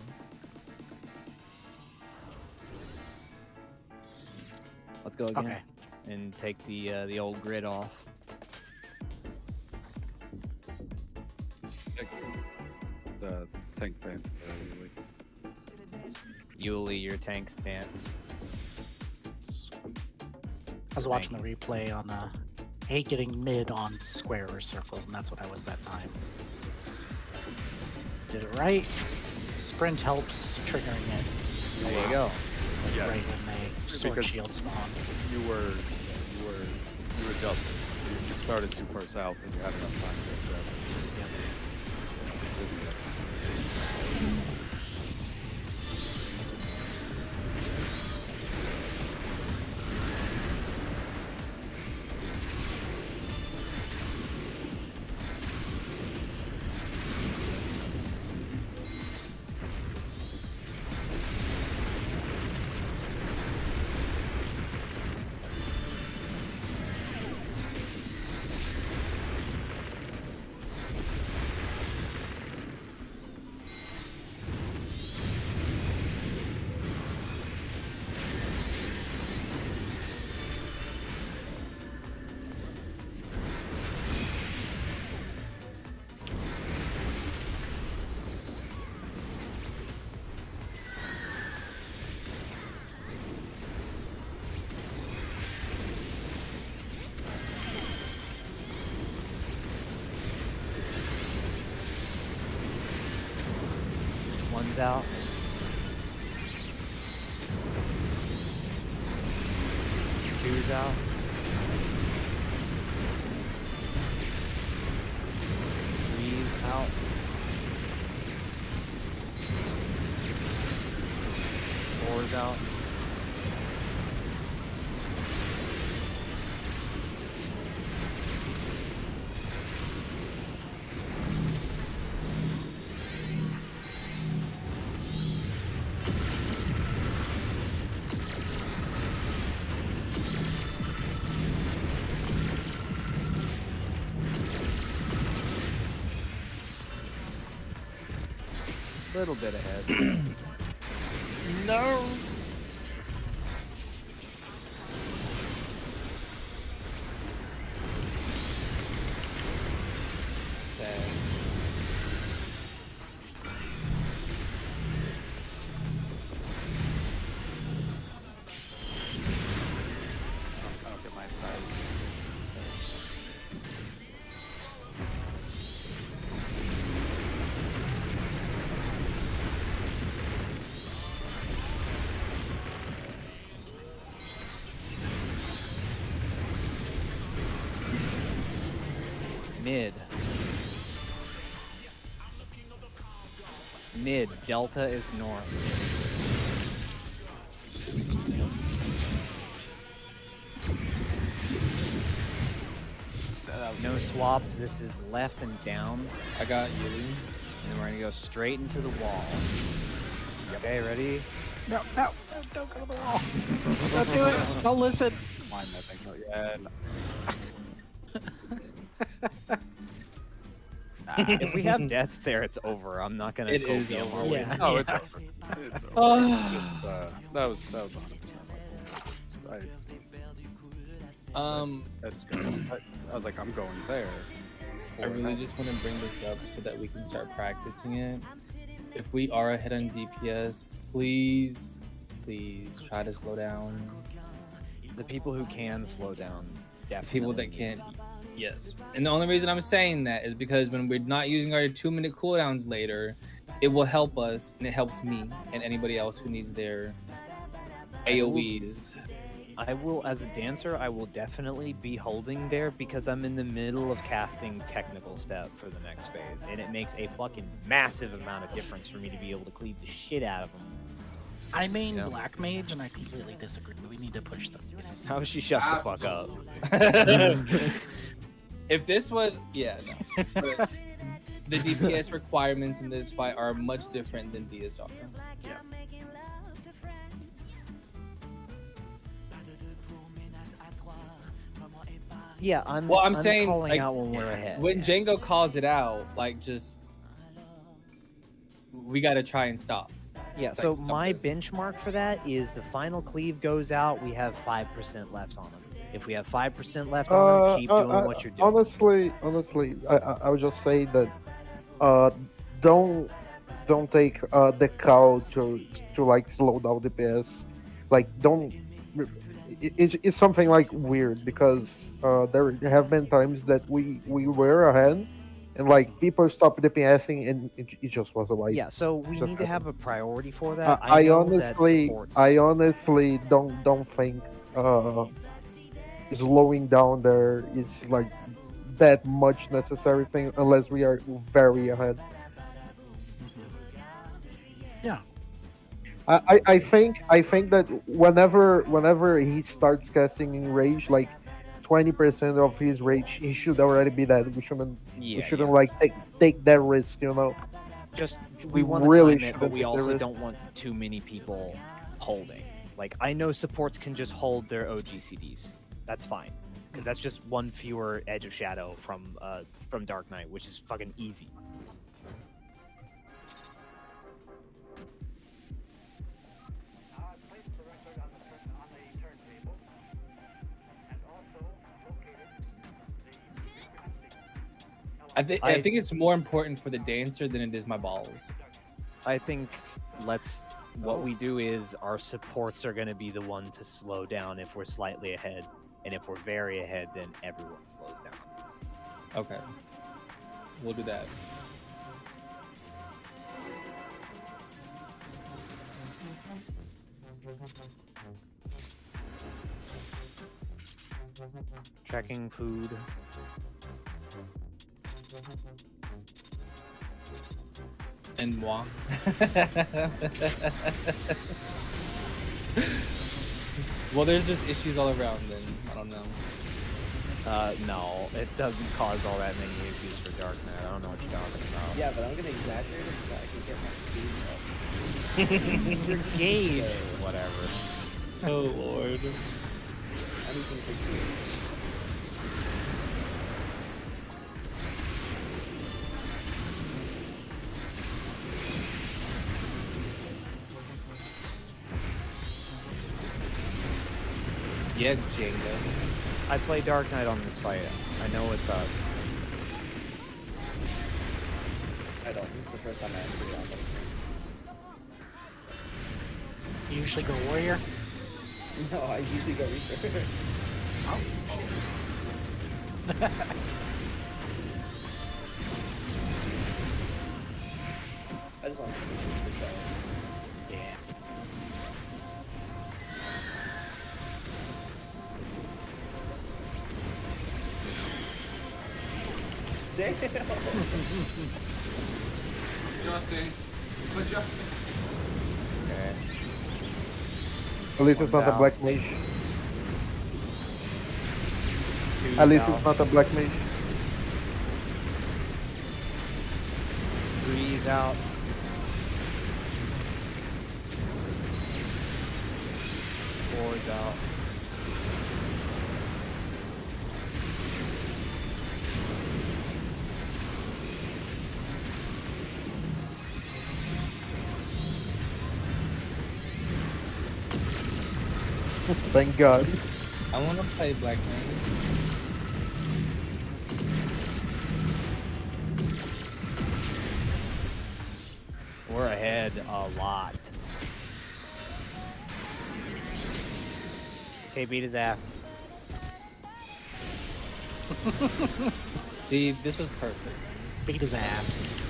Speaker 3: Let's go again.
Speaker 2: okay.
Speaker 3: And take the old grid off.
Speaker 6: The tank stance.
Speaker 3: Yuli, your tank stance.
Speaker 2: I was watching the replay on I hate getting mid on square or circle, and that's what I was that time. Did it right. Sprint helps triggering it
Speaker 3: There you go.
Speaker 6: Yeah.
Speaker 2: right when they sword
Speaker 6: Because-
Speaker 2: shield spawn.
Speaker 6: You adjusted. You started too far south and you had enough time to adjust.
Speaker 3: One's out. Two's out. Three's out. Four's out. Little bit ahead.
Speaker 5: No.
Speaker 6: my side.
Speaker 3: Mid. Mid. Delta is north. No swap. This is left and down.
Speaker 5: I got you.
Speaker 3: And then we're gonna go straight into the wall. Okay, ready?
Speaker 2: No, no, no, don't go to the wall. Don't do it. Don't listen.
Speaker 6: Mind that thing. Yeah.
Speaker 3: If we have deaths there, it's over. I'm not gonna.
Speaker 5: It
Speaker 3: go
Speaker 5: is
Speaker 3: beyond
Speaker 5: over.
Speaker 3: our way.
Speaker 2: Yeah.
Speaker 6: Oh, it's
Speaker 2: Yeah.
Speaker 6: over. It's over.
Speaker 5: Oh.
Speaker 6: That was 100% my fault. I just I was like, I'm going there.
Speaker 5: I really just want to bring this up so that we can start practicing it. If we are ahead on DPS, please try to slow down.
Speaker 3: The people who can slow down, definitely.
Speaker 5: People that can't, yes. And the only reason I'm saying that is because when we're not using our 2-minute cooldowns later, it will help us, and it helps me and anybody else who needs their AoEs.
Speaker 3: I will, as a dancer, I will definitely be holding there because I'm in the middle of casting technical step for the next phase, and it makes a fucking massive amount of difference for me to be able to cleave the shit out of them.
Speaker 2: I main
Speaker 3: Yeah.
Speaker 2: Black Mage, and I completely disagree. We need to push them. This is
Speaker 3: How she shut the fuck up?
Speaker 5: If this was, yeah, no. But the DPS requirements in this fight are much different than DSR.
Speaker 3: Yeah, I'm.
Speaker 5: Well, I'm saying,
Speaker 3: calling
Speaker 5: like,
Speaker 3: out when we're ahead.
Speaker 5: When Django calls it out, like, just we gotta try and stop.
Speaker 3: Yeah,
Speaker 5: Like
Speaker 3: so my
Speaker 5: something.
Speaker 3: benchmark for that is the final cleave goes out, we have 5% left on them. If we have 5% left on them, keep doing what you're doing.
Speaker 4: Honestly, I would just say that don't take the cow to like slow down DPS. Like don't. It's something like weird because there have been times that we were ahead, and like people stopped DPSing and it just was a like.
Speaker 3: Yeah, so we
Speaker 4: just
Speaker 3: need to
Speaker 4: happened.
Speaker 3: have a priority for that.
Speaker 4: I
Speaker 3: know that supports-
Speaker 4: honestly don't think slowing down there is like that much necessary thing unless we are very ahead.
Speaker 2: Yeah.
Speaker 4: I think that whenever he starts casting in rage, like 20% of his rage, he should already be dead. We shouldn't like take that risk, you know.
Speaker 3: Just
Speaker 4: we
Speaker 3: we want to
Speaker 4: really
Speaker 3: time it, but
Speaker 4: shouldn't
Speaker 3: we
Speaker 4: take the
Speaker 3: also
Speaker 4: risk.
Speaker 3: don't want too many people holding. Like I know supports can just hold their OGCDs. That's fine, because that's just one fewer edge of shadow from Dark Knight, which is fucking easy.
Speaker 5: I think it's more important for the dancer than it is my balls.
Speaker 3: I think what we do is our supports are going to be the one to slow down if we're slightly ahead, and if we're very ahead, then everyone slows down.
Speaker 5: Okay, we'll do that.
Speaker 3: Checking food.
Speaker 5: And moi. Well, there's just issues all around then. I don't know.
Speaker 3: No, it doesn't cause all that many issues for Dark Knight. I don't know what you're talking about.
Speaker 7: Yeah, but I'm gonna exaggerate it so I can get my speed up.
Speaker 3: Your gauge. Whatever.
Speaker 5: Oh lord.
Speaker 7: Anything for speed.
Speaker 5: Yeah, Django.
Speaker 3: I play Dark Knight on this fight. I know what's up.
Speaker 7: I don't. This is the first time I actually got them.
Speaker 2: You usually go warrior.
Speaker 7: No, I usually go Reaper. I just want to sit down.
Speaker 2: Yeah.
Speaker 7: Damn.
Speaker 1: Adjusting. Adjusting.
Speaker 3: Okay.
Speaker 4: At least it's
Speaker 3: One's
Speaker 4: not a
Speaker 3: out.
Speaker 4: black mage.
Speaker 3: Two's
Speaker 4: At least
Speaker 3: out.
Speaker 4: it's not a black mage.
Speaker 3: Three's out. Four's out.
Speaker 4: Thank God.
Speaker 5: I want to play Black Man.
Speaker 3: We're ahead a lot. Okay, beat his ass.
Speaker 5: See, this was perfect.
Speaker 2: Beat his ass.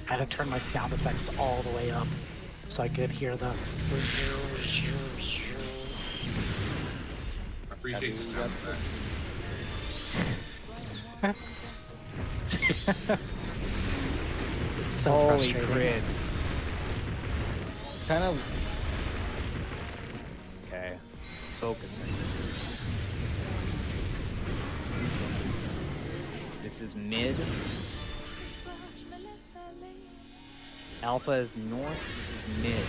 Speaker 2: I had to turn my sound effects all the way up so I could hear the.
Speaker 1: I appreciate the sound effects.
Speaker 2: It's so
Speaker 3: Holy
Speaker 2: frustrating.
Speaker 3: crits.
Speaker 5: It's kind of
Speaker 3: Okay. Focusing. This is mid. Alpha is north. This is mid.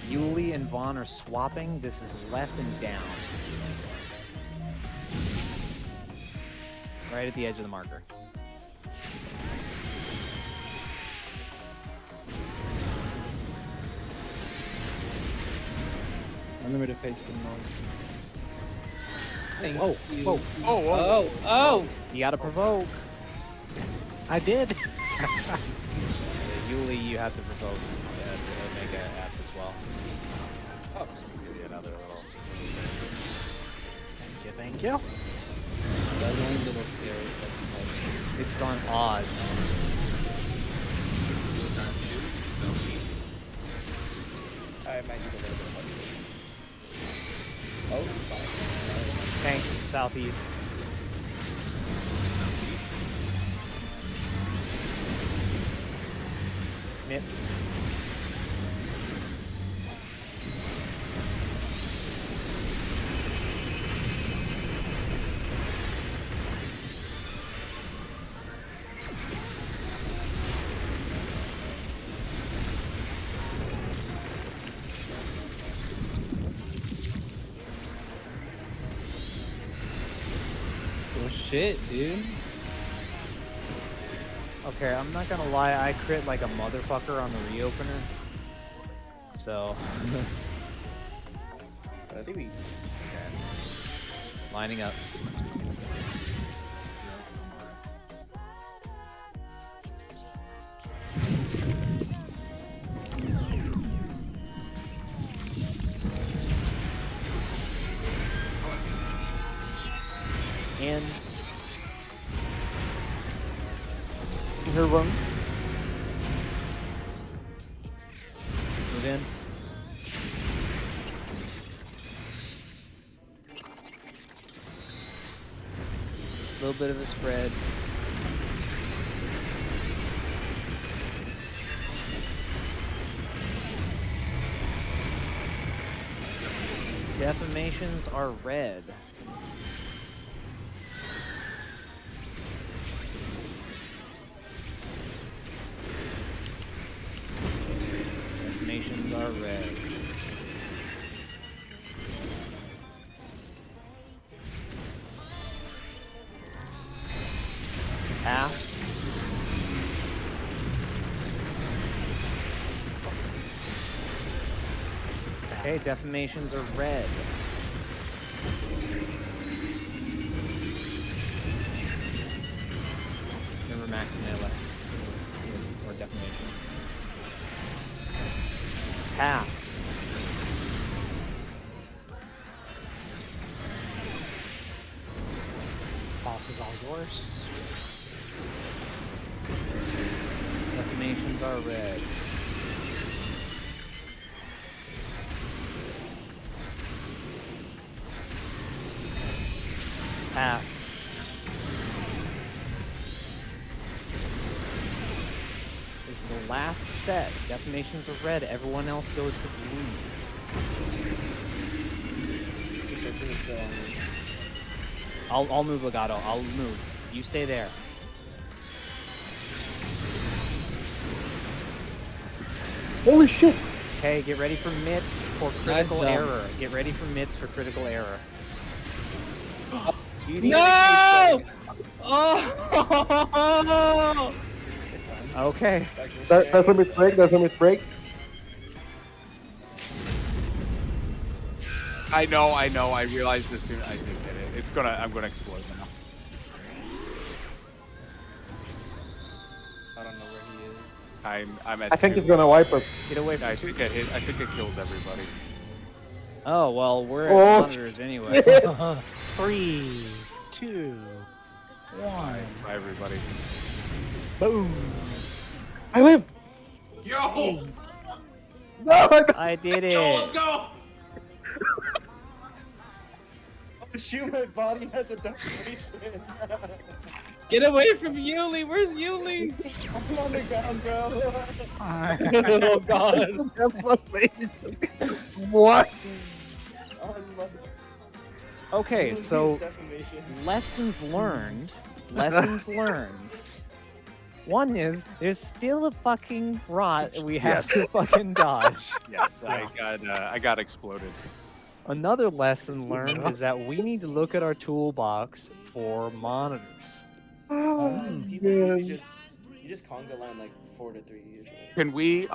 Speaker 3: Yuli and Vaughn are swapping. This is left and down. Right at the edge of the marker.
Speaker 5: remember to face the north. Thank
Speaker 2: Whoa,
Speaker 5: you.
Speaker 2: whoa.
Speaker 5: Oh!
Speaker 3: You gotta provoke.
Speaker 2: I did.
Speaker 3: Yuli, you have to provoke. Yeah, to make an F as well.
Speaker 6: Oh, give you another little.
Speaker 2: Thank you, thank you.
Speaker 5: That was only a little scary. That's okay.
Speaker 3: This is on odds.
Speaker 7: I might need a little bit more. Oh, fine.
Speaker 3: Tank southeast. Nips.
Speaker 5: Oh shit, dude.
Speaker 3: Okay, I'm not gonna lie, I crit like a motherfucker on the reopener. So,
Speaker 7: I think we.
Speaker 3: lining up. And
Speaker 4: Here, run.
Speaker 3: move in. A little bit of a spread. Defamations are red. Defamations are red. Pass. Okay, defamations are red. And for max melee or defamation. Pass.
Speaker 2: Boss is all yours.
Speaker 3: Defamations are red. Pass. This is the last set. Defamations are red. Everyone else goes to blue. I'll move Legato. I'll move. You stay there.
Speaker 4: Holy shit!
Speaker 3: Okay, get ready for mitts for
Speaker 5: Nice
Speaker 3: critical
Speaker 5: job.
Speaker 3: error. Get ready for mitts for critical error.
Speaker 5: No! Oh!
Speaker 3: Okay.
Speaker 4: That's a mistake. That's a mistake.
Speaker 6: I know. I realized as soon I just hit it. I'm gonna explode now.
Speaker 5: I don't know where he is.
Speaker 6: I'm at
Speaker 4: I think
Speaker 6: 2.
Speaker 4: it's gonna wipe us.
Speaker 3: Get away from
Speaker 6: I think it hit. I think it kills everybody.
Speaker 3: Oh, well, we're
Speaker 4: Oh,
Speaker 3: at monitors anyway.
Speaker 2: 3, 2, 1.
Speaker 6: Bye, everybody.
Speaker 2: Boom.
Speaker 4: I live.
Speaker 1: Yo!
Speaker 4: No,
Speaker 3: I did
Speaker 1: Yo, let's
Speaker 3: it.
Speaker 1: go!
Speaker 7: Oh shoot, my body has a deformation.
Speaker 5: Get away from Yuli! Where's Yuli?
Speaker 7: I'm on the ground, bro.
Speaker 5: Oh god.
Speaker 4: That's what made it. What?
Speaker 7: Oh, my-
Speaker 3: Okay,
Speaker 7: Yuli's
Speaker 3: so
Speaker 7: deformation.
Speaker 3: lessons learned. Lessons learned. One is there's still a fucking rot that we have
Speaker 6: Yes.
Speaker 3: to fucking dodge.
Speaker 6: Yes, I got exploded.
Speaker 3: Another lesson learned is that we need to look at our toolbox for monitors.
Speaker 4: Oh,
Speaker 7: People usually
Speaker 4: man.
Speaker 7: you just conga line like 4 to 3 usually.
Speaker 6: Can we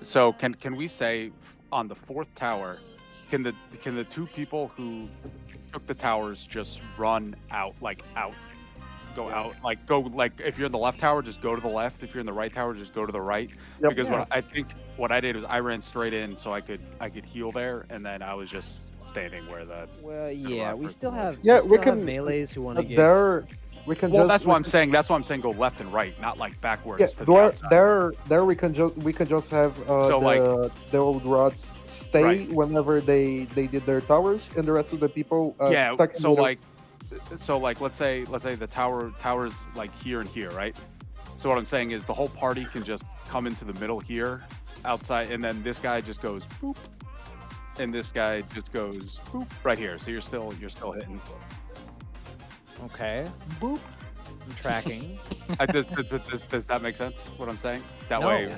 Speaker 6: so can we say on the 4th tower, can the 2 people who took the towers just run out, go out, go, if you're in the left tower, just go to the left. If you're in the right tower, just go to the right.
Speaker 4: Yep.
Speaker 6: Because
Speaker 3: Yeah.
Speaker 6: what I did was I ran straight in so I could heal there, and then I was just standing where the.
Speaker 3: Well, yeah, we
Speaker 6: person
Speaker 3: still
Speaker 6: was.
Speaker 3: have
Speaker 4: Yeah,
Speaker 3: we
Speaker 4: we
Speaker 3: still have
Speaker 4: can-
Speaker 3: melees who want to get.
Speaker 4: There, we can
Speaker 6: Well,
Speaker 4: just.
Speaker 6: that's what
Speaker 4: we
Speaker 6: I'm
Speaker 4: can-
Speaker 6: saying. That's why I'm saying go left and right, not like backwards
Speaker 4: Yeah,
Speaker 6: to the outside.
Speaker 4: there we can just have
Speaker 6: So,
Speaker 4: the old rods stay
Speaker 6: Right.
Speaker 4: whenever they did their towers, and the rest of the people.
Speaker 6: Yeah.
Speaker 4: stuck in
Speaker 6: So
Speaker 4: the-
Speaker 6: let's say the tower's like here and here, right? So what I'm saying is the whole party can just come into the middle here, outside, and then this guy just goes boop, and this guy just goes boop right here. So you're still hitting.
Speaker 3: Okay.
Speaker 2: Boop.
Speaker 3: I'm tracking.
Speaker 6: Does that make sense? What I'm saying? That
Speaker 3: No.
Speaker 6: way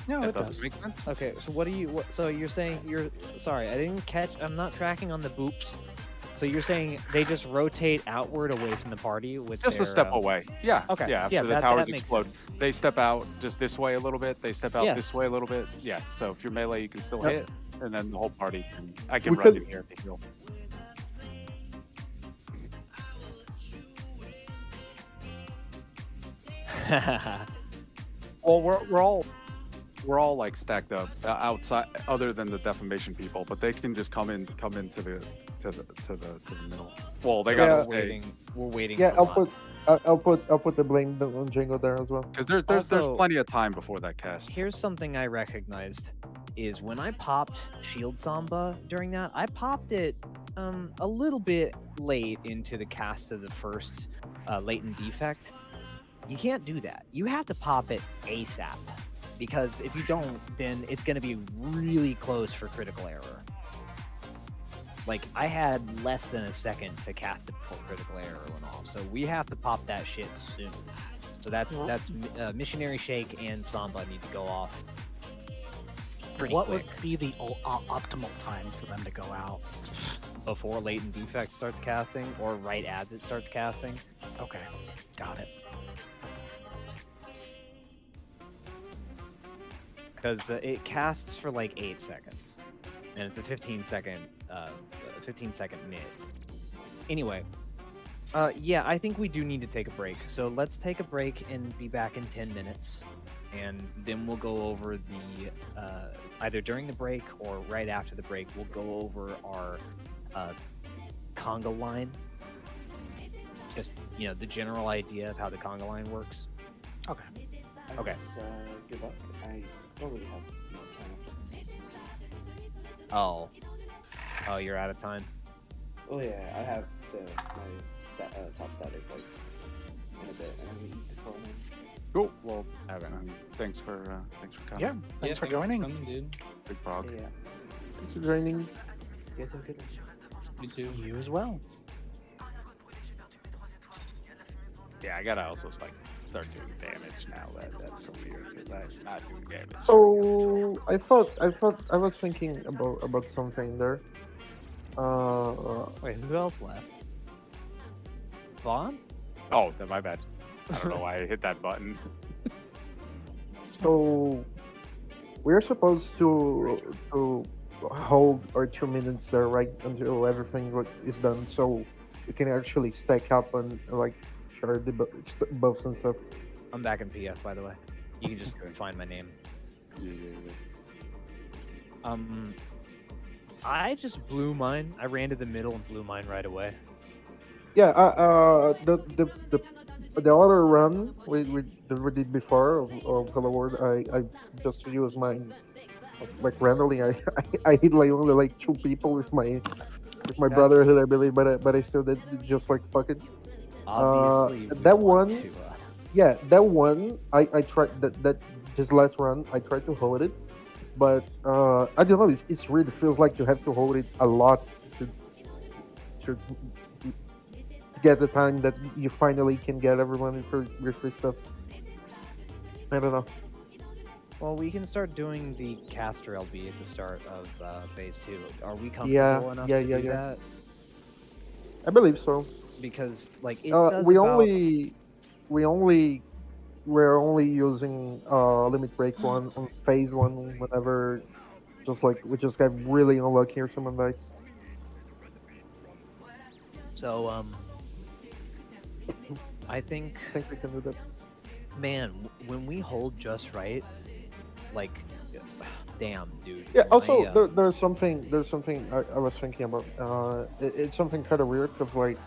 Speaker 2: No,
Speaker 6: that
Speaker 2: it
Speaker 6: doesn't
Speaker 2: does.
Speaker 6: make sense.
Speaker 3: Okay, so what do you? So you're saying sorry, I didn't catch. I'm not tracking on the boops. So you're saying they just rotate outward away from the party with
Speaker 6: Just
Speaker 3: their,
Speaker 6: a step away. Yeah.
Speaker 3: Okay.
Speaker 6: Yeah.
Speaker 3: Yeah,
Speaker 6: After the
Speaker 3: that
Speaker 6: towers
Speaker 3: makes
Speaker 6: explode,
Speaker 3: sense.
Speaker 6: they step out just this way a little bit. They step out
Speaker 3: Yes.
Speaker 6: this way a little bit. Yeah. So if you're melee, you can still
Speaker 4: Yep.
Speaker 6: hit, and then the whole party I can
Speaker 4: We
Speaker 6: run
Speaker 4: could-
Speaker 6: in here to heal. Well, we're all like stacked up outside, other than the defamation people, but they can just come into the middle. Well, they gotta
Speaker 4: Yeah.
Speaker 3: We're
Speaker 6: stay
Speaker 3: waiting. We're waiting.
Speaker 4: Yeah,
Speaker 3: for
Speaker 4: I'll
Speaker 3: lots.
Speaker 4: put I'll put the blame on Jingo there as well.
Speaker 6: because there's
Speaker 3: Also-
Speaker 6: plenty of time before that cast.
Speaker 3: Here's something I recognized is when I popped Shield Samba during that, I popped it a little bit late into the cast of the first latent defect. You can't do that. You have to pop it ASAP because if you don't, then it's going to be really close for critical error. Like I had less than a second to cast it before critical error went off, so we have to pop that shit soon. So that's missionary shake and Samba need to go off pretty
Speaker 2: What
Speaker 3: quick
Speaker 2: would be the optimal time for them to go out?
Speaker 3: before latent defect starts casting or right as it starts casting.
Speaker 2: Okay, got it.
Speaker 3: Because it casts for like 8 seconds, and it's a 15 second mid. Anyway, Yeah, I think we do need to take a break. So let's take a break and be back in 10 minutes. And then we'll go over the, either during the break or right after the break, we'll go over our conga line. Just, you know, the general idea of how the conga line works.
Speaker 2: Okay.
Speaker 7: I
Speaker 3: Okay.
Speaker 7: guess, good luck. I don't really have much time after this. So.
Speaker 3: Oh. Oh, you're out of time?
Speaker 7: Oh yeah, I have my top static like in a bit, and I'm gonna eat beforehand.
Speaker 6: Cool. Well,
Speaker 3: Okay.
Speaker 6: thanks for coming.
Speaker 2: Yeah. Thanks for joining.
Speaker 5: coming, dude.
Speaker 6: Big Prog.
Speaker 7: Yeah,
Speaker 4: Thanks for joining.
Speaker 7: you guys have a good one.
Speaker 5: You too.
Speaker 2: You as well.
Speaker 6: Yeah, I gotta also like start doing damage now. That's weird because I'm not doing damage.
Speaker 4: So I was thinking about something there.
Speaker 3: Wait, who else left? Vaughn?
Speaker 6: Oh, then my bad. I don't know why I hit that button.
Speaker 4: So we're supposed to hold our 2 minutes there, right, until everything is done, so we can actually stack up and like share the buffs and stuff.
Speaker 3: I'm back in PF, by the way. You can just find my name.
Speaker 6: Yeah.
Speaker 3: I just blew mine. I ran to the middle and blew mine right away.
Speaker 4: Yeah. The other run we did before of Hello World, I just used mine like randomly. I hit like only like 2 people with my brotherhood, I believe, but I still did just like fuck it.
Speaker 3: Obviously, we
Speaker 4: that
Speaker 3: want
Speaker 4: one-
Speaker 3: to,
Speaker 4: Yeah, that one I tried that this last run I tried to hold it, but I don't know. It's really feels like you have to hold it a lot to get the time that you finally can get everyone for your free stuff. I don't know.
Speaker 3: Well, we can start doing the caster LB at the start of phase 2. Are we comfortable
Speaker 4: Yeah,
Speaker 3: enough
Speaker 4: yeah,
Speaker 3: to
Speaker 4: yeah,
Speaker 3: do
Speaker 4: yeah.
Speaker 3: that?
Speaker 4: I believe so.
Speaker 3: Because like it does
Speaker 4: We
Speaker 3: about...
Speaker 4: we're only using limit break one on phase 1 whenever just like we just got really unlucky or someone dies.
Speaker 3: So I think,
Speaker 4: I think we can do that.
Speaker 3: man, when we hold just right, like, damn, dude.
Speaker 4: Yeah. Also,
Speaker 3: my,
Speaker 4: there's something I was thinking about. It's something kind of weird because like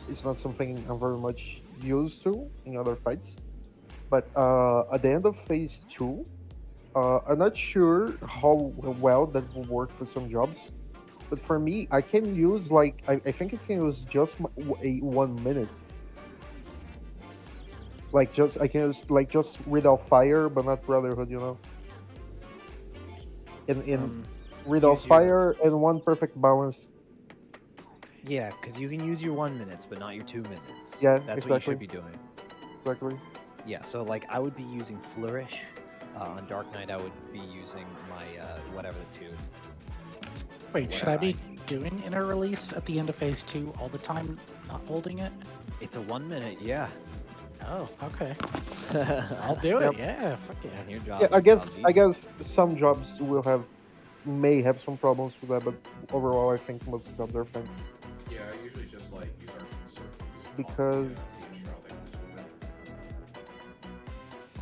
Speaker 4: it's not something I'm very much used to in other fights. But at the end of phase 2, I'm not sure how well that will work for some jobs. But for me, I can use like I think I can use just a 1 minute. Like just I can use like just without fire, but not brotherhood, you know. In without
Speaker 3: use your-
Speaker 4: fire and 1 perfect balance.
Speaker 3: yeah, because you can use your 1 minutes, but not your 2 minutes.
Speaker 4: Yeah,
Speaker 3: That's what you
Speaker 4: exactly.
Speaker 3: should be doing.
Speaker 4: Exactly.
Speaker 3: Yeah, so like I would be using Flourish. On Dark Knight, I would be using my whatever the 2.
Speaker 2: Wait, should I
Speaker 3: Whatever
Speaker 2: be doing inner release at the end of phase 2 all the time, not holding it?
Speaker 3: It's a 1 minute, yeah.
Speaker 2: Oh, okay. I'll do it.
Speaker 4: Yep.
Speaker 2: Yeah, fuck yeah.
Speaker 3: And your job.
Speaker 4: Yeah, I guess
Speaker 3: job's easy.
Speaker 4: some jobs may have some problems with that, but overall I think most jobs are fine.
Speaker 1: Yeah, I usually just like use our circles.
Speaker 4: Because-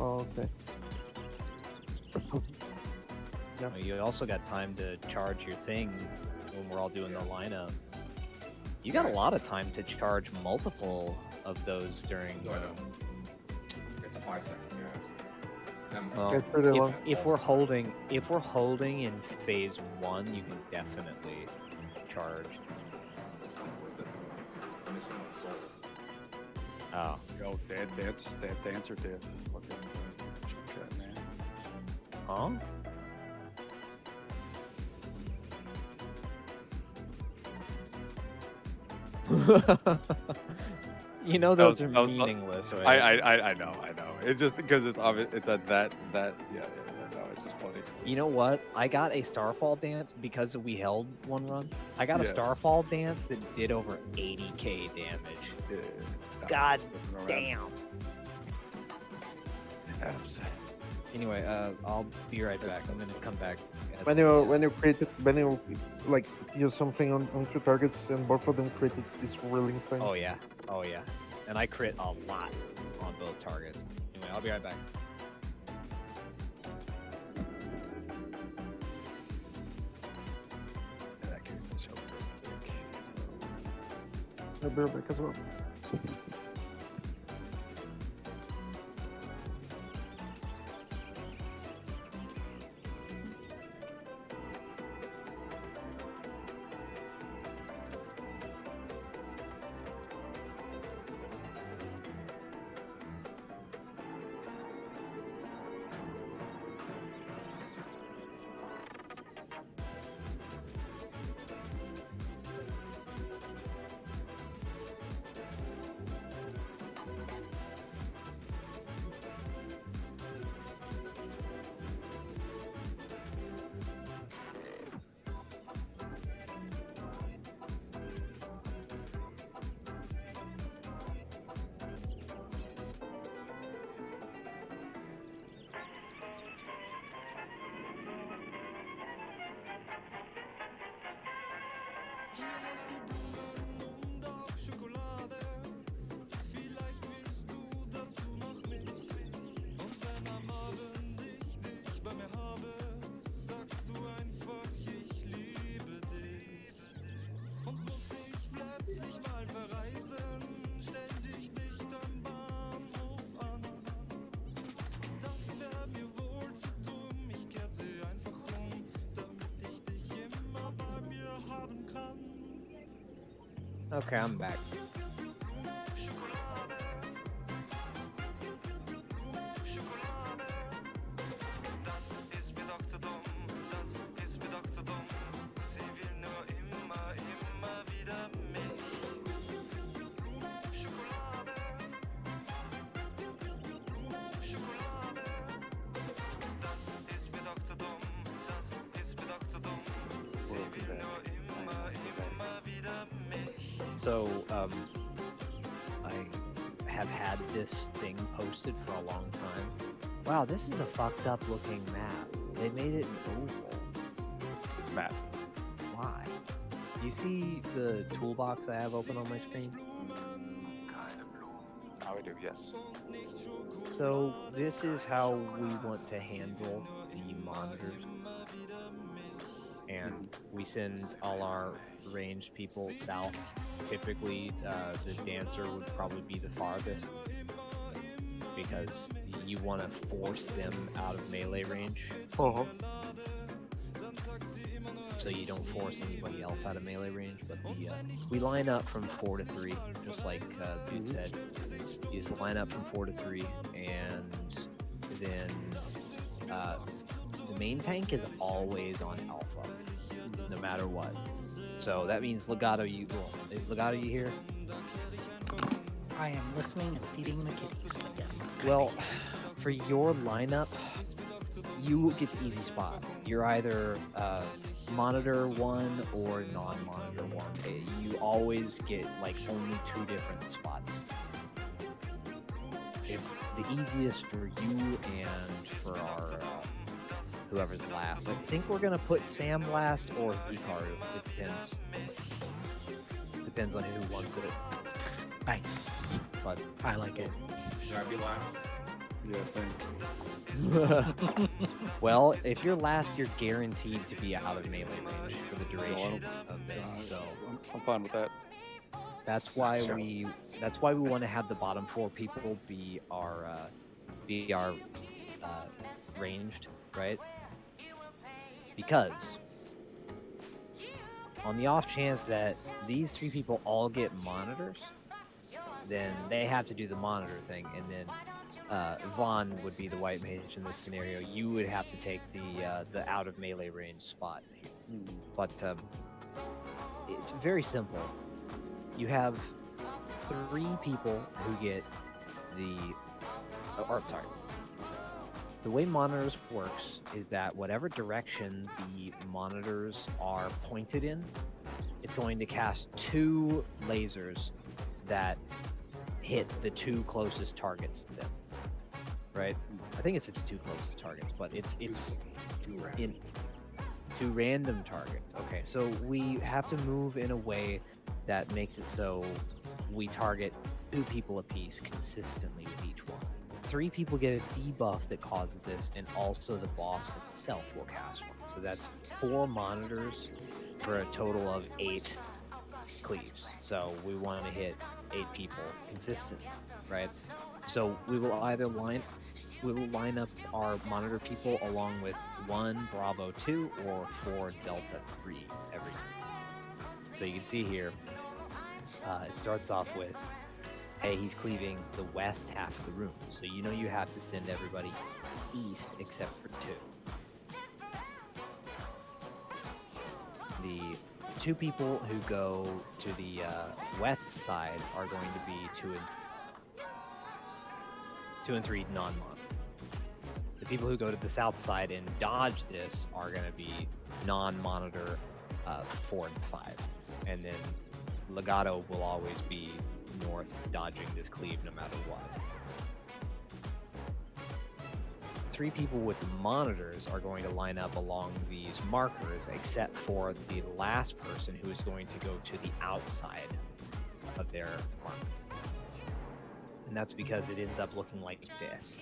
Speaker 1: Oh,
Speaker 4: Oh, okay.
Speaker 3: Well, you also got time to charge your thing when we're all doing the lineup. You got a lot of time to charge multiple of those during.
Speaker 1: No, I don't. It's a 5-second gas.
Speaker 3: Well,
Speaker 4: It's pretty long.
Speaker 3: if we're holding in phase 1, you can definitely charge.
Speaker 1: It's not worth it. I'm missing out the soul.
Speaker 3: Oh,
Speaker 6: Yo, that dancer diff. Fucking chat, man.
Speaker 3: huh? You know those
Speaker 6: That
Speaker 3: are
Speaker 6: was not-
Speaker 3: meaningless, right?
Speaker 6: I know. It's just because it's obvious. It's a that. Yeah. No, it's just funny.
Speaker 3: You know what? I got a Starfall dance because we held one run. I got a
Speaker 6: Yeah.
Speaker 3: Starfall dance that did over 80k damage.
Speaker 6: Yeah.
Speaker 3: God
Speaker 6: Looking around.
Speaker 3: damn.
Speaker 6: Abs.
Speaker 3: Anyway, I'll be right back. I'm gonna come back
Speaker 4: when you like use something on two targets and both of them crit, it's really insane.
Speaker 3: Oh yeah, and I crit a lot on both targets. Anyway, I'll be right back.
Speaker 6: In that case, I shall break as well.
Speaker 4: I'll be right back as well.
Speaker 3: Okay, I'm back. So, I have had this thing posted for a long time. Wow, this is a fucked up looking map. They made it an oval.
Speaker 6: Map.
Speaker 3: Why? Do you see the toolbox I have open on my screen?
Speaker 6: Now I do, yes.
Speaker 3: So, this is how we want to handle the monitors. And we send all our ranged people south. Typically, the dancer would probably be the farthest because you want to force them out of melee range. So you don't force anybody else out of melee range. But we line up from 4 to 3, just like Dude said. You just line up from 4 to 3, and then the main tank is always on alpha, no matter what. So that means Legato, is Legato you here?
Speaker 2: I am listening and feeding the kitties, but yes. It's kinda
Speaker 3: Well,
Speaker 2: here.
Speaker 3: for your lineup, you get the easy spot. You're either monitor 1 or non-monitor 1. You always get like only 2 different spots. It's the easiest for you and for our whoever's last. I think we're gonna put Sam last or Hikaru. It depends. Depends on who wants it.
Speaker 2: Nice.
Speaker 3: But
Speaker 2: I like it.
Speaker 1: Should I be last?
Speaker 6: Yeah, same.
Speaker 3: well, if you're last, you're guaranteed to be out of melee range for the duration of this. So
Speaker 6: I'm fine with that.
Speaker 3: that's why
Speaker 1: Sure.
Speaker 3: we want to have the bottom 4 people be our ranged, right? Because on the off chance that these 3 people all get monitors, then they have to do the monitor thing, and then Vaughn would be the white mage in this scenario. You would have to take the out of melee range spot. But it's very simple. You have 3 people who get the way monitors works is that whatever direction the monitors are pointed in, it's going to cast 2 lasers that hit the 2 closest targets to them. Right? I think it's the 2 closest targets, but it's in to random targets. Okay, so we have to move in a way that makes it so we target 2 people apiece consistently with each one. 3 people get a debuff that causes this, and also the boss itself will cast one. So that's 4 monitors for a total of 8 cleaves. So we want to hit 8 people consistently, right? So we will line up our monitor people along with 1 Bravo 2 or 4 Delta 3 every time. So you can see here, it starts off with, hey, he's cleaving the west half of the room. So you know you have to send everybody east except for 2. The 2 people who go to the west side are going to be 2 and 3 non-mon. The people who go to the south side and dodge this are going to be non-monitor 4 and 5. And then Legato will always be north, dodging this cleave no matter what. 3 people with monitors are going to line up along these markers, except for the last person who is going to go to the outside of their mark. And that's because it ends up looking like this.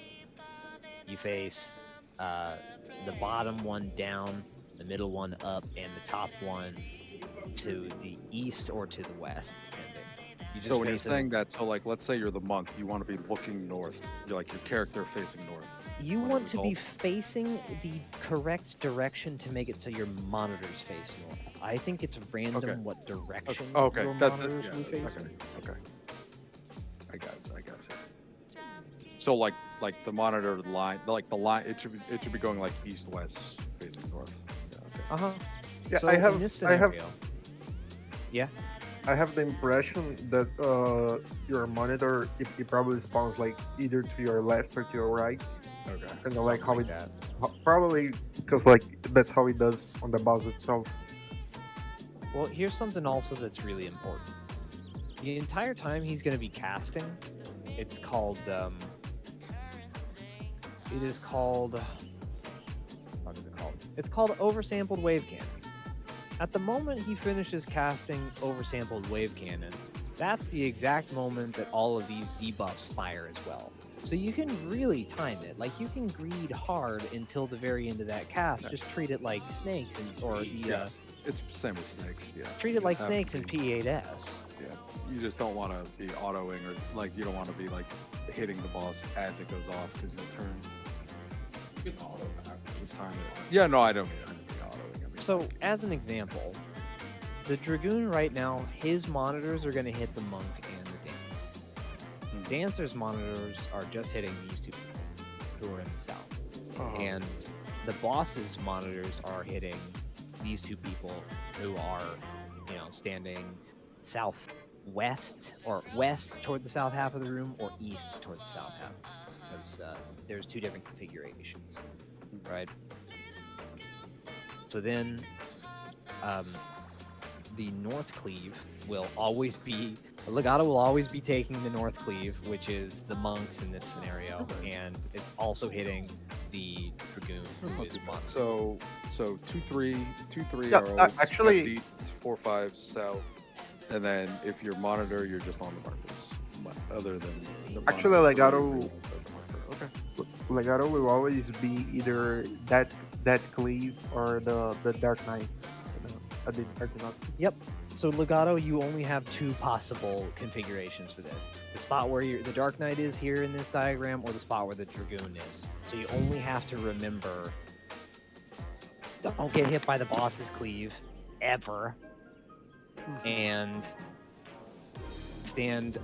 Speaker 3: You face the bottom one down, the middle one up, and the top one to the east or to the west. And then you just
Speaker 6: So when you're
Speaker 3: face
Speaker 6: saying that, so like, let's say you're the monk, you want to be looking north. You're like your character facing north.
Speaker 3: you
Speaker 6: when
Speaker 3: want
Speaker 6: it
Speaker 3: to be
Speaker 6: results.
Speaker 3: facing the correct direction to make it so your monitors face north. I think it's random
Speaker 6: Okay.
Speaker 3: what direction
Speaker 6: Okay,
Speaker 3: your
Speaker 6: that,
Speaker 3: monitors
Speaker 6: yeah,
Speaker 3: will face.
Speaker 6: okay. I got it. So like the monitor line, like the line, it should be going like east west facing north. Yeah, okay.
Speaker 3: Uh-huh.
Speaker 4: Yeah,
Speaker 3: So
Speaker 4: I have
Speaker 3: in this
Speaker 4: I have
Speaker 3: scenario, yeah.
Speaker 4: I have the impression that your monitor it probably spawns like either to your left or to your right,
Speaker 6: Okay.
Speaker 4: and like how
Speaker 3: Something
Speaker 4: it
Speaker 3: like that.
Speaker 4: probably because like that's how it does on the boss itself.
Speaker 3: Well, here's something also that's really important. The entire time he's going to be casting, it's called, it is called, what is it called? It's called Oversampled Wave Cannon. At the moment he finishes casting Oversampled Wave Cannon, that's the exact moment that all of these debuffs fire as well. So you can really time it. Like, you can greed hard until the very end of that cast. Just treat it like snakes, or the,
Speaker 6: Yeah. It's same with snakes. Yeah.
Speaker 3: treat
Speaker 6: You
Speaker 3: it like
Speaker 6: just have
Speaker 3: snakes
Speaker 6: to
Speaker 3: in
Speaker 6: be-
Speaker 3: P8S.
Speaker 6: Yeah. You just don't want to be autoing or like you don't want to be like hitting the boss as it goes off because you'll turn.
Speaker 1: You can auto back.
Speaker 6: Just time it. Yeah. No, I don't mean to be autoing. I mean,
Speaker 3: So, as an example, the Dragoon right now, his monitors are going to hit the Monk and the Dancer. Dancer's monitors are just hitting these 2 people who are in the south. And the boss's monitors are hitting these 2 people who are, standing southwest or west toward the south half of the room or east toward the south half. Because there's 2 different configurations, right? So then the north cleave will always be, Legato will always be taking the north cleave, which is the monks in this scenario, and it's also hitting the Dragoon,
Speaker 6: That's
Speaker 3: who
Speaker 6: not
Speaker 3: is
Speaker 6: too bad.
Speaker 3: monk.
Speaker 6: So 2-3
Speaker 4: Yeah,
Speaker 6: arrows.
Speaker 4: actually-
Speaker 6: west, east, 4-5 south, and then if you're monitor, you're just on the markers. Other than the
Speaker 4: Actually,
Speaker 6: monitor,
Speaker 4: Legato-
Speaker 6: you're inside the marker. Okay.
Speaker 4: Legato will always be either that cleave or the Dark Knight. I did not.
Speaker 3: Yep. So Legato, you only have 2 possible configurations for this: the spot where the Dark Knight is here in this diagram, or the spot where the Dragoon is. So you only have to remember: don't get hit by the boss's cleave ever, and stand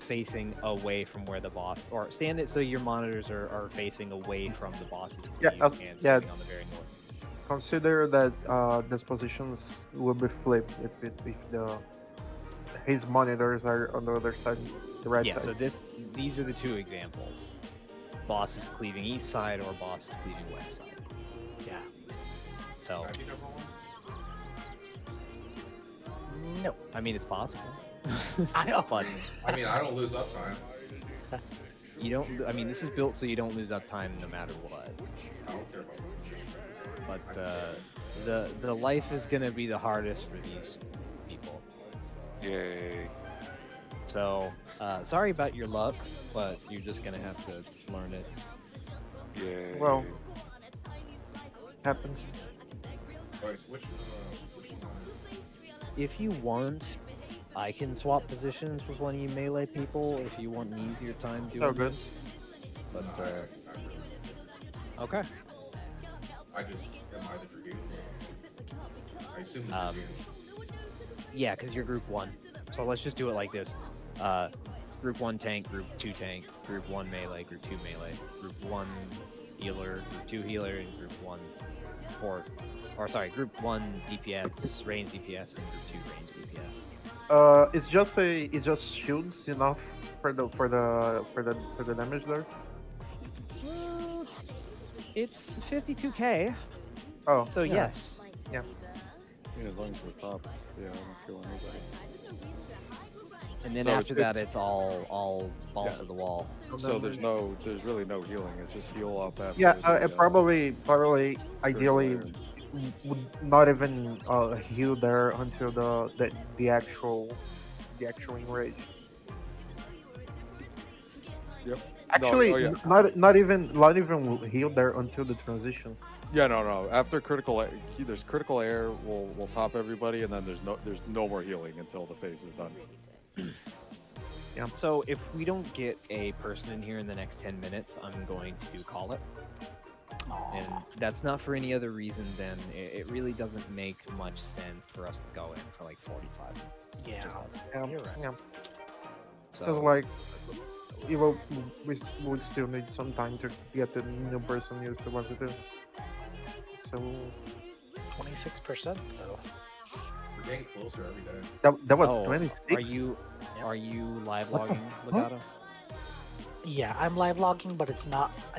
Speaker 3: facing away from where the boss, or stand it so your monitors are facing away from the boss's
Speaker 4: Yeah,
Speaker 3: cleave and
Speaker 4: yeah.
Speaker 3: standing on the very north.
Speaker 4: Consider that these positions will be flipped if his monitors are on the other side, the right
Speaker 3: Yeah,
Speaker 4: side.
Speaker 3: so these are the 2 examples. Boss is cleaving east side or boss is cleaving west side. Yeah. So,
Speaker 1: Can I be number 1?
Speaker 3: no. I mean, it's possible.
Speaker 2: I know.
Speaker 3: But
Speaker 1: I mean, I don't lose uptime.
Speaker 3: you don't, I mean, this is built so you don't lose uptime no matter what.
Speaker 1: I don't care about position.
Speaker 3: but the life is gonna be the hardest for these people.
Speaker 6: Yay.
Speaker 3: So sorry about your luck, but you're just gonna have to learn it.
Speaker 6: Yay.
Speaker 4: Well, happens.
Speaker 1: Alright, so which one?
Speaker 3: If you want, I can swap positions with one of you melee people if you want an easier time doing
Speaker 4: Oh, good.
Speaker 3: this. But okay.
Speaker 1: I just am I the brigade? I assume the
Speaker 3: Um,
Speaker 1: brigade.
Speaker 3: Yeah, because you're group 1. So let's just do it like this. Group 1 tank, group 2 tank, group 1 melee, group 2 melee, group 1 healer, group 2 healer, and group 1 support. Or sorry, group 1 DPS, range DPS, and group 2 range DPS.
Speaker 4: It's just shields enough for the damage there.
Speaker 3: It's 52k,
Speaker 4: Oh,
Speaker 3: so
Speaker 4: yeah.
Speaker 3: yes.
Speaker 6: Yeah, as long as we're top, yeah, I don't kill anybody.
Speaker 3: And then
Speaker 6: So
Speaker 3: after that,
Speaker 6: it's-
Speaker 3: it's all balls
Speaker 6: Yeah.
Speaker 3: to the wall.
Speaker 6: So there's really no healing. It's just heal up after.
Speaker 4: Yeah,
Speaker 6: the,
Speaker 4: it probably ideally
Speaker 6: layer.
Speaker 4: would not even heal there until the actual enrage.
Speaker 6: Yep.
Speaker 4: Actually,
Speaker 6: oh, yeah.
Speaker 4: not even heal there until the transition.
Speaker 6: Yeah, no. After there's critical air. We'll top everybody, and then there's no more healing until the phase is done.
Speaker 3: So if we don't get a person in here in the next 10 minutes, I'm going to call it. And that's not for any other reason than it really doesn't make much sense for us to go in for like 45 minutes. It
Speaker 2: Yeah.
Speaker 3: just doesn't.
Speaker 4: Yeah,
Speaker 2: You're right.
Speaker 4: yeah.
Speaker 3: So,
Speaker 4: Because like, we would still need some time to get the new person used to what to do. So
Speaker 2: 26% though.
Speaker 1: We're getting closer every day.
Speaker 4: that was
Speaker 3: oh,
Speaker 4: 26.
Speaker 3: are you live
Speaker 4: What the
Speaker 3: logging,
Speaker 4: fuck?
Speaker 3: Legato?
Speaker 2: Yeah, I'm live logging, but it's not. I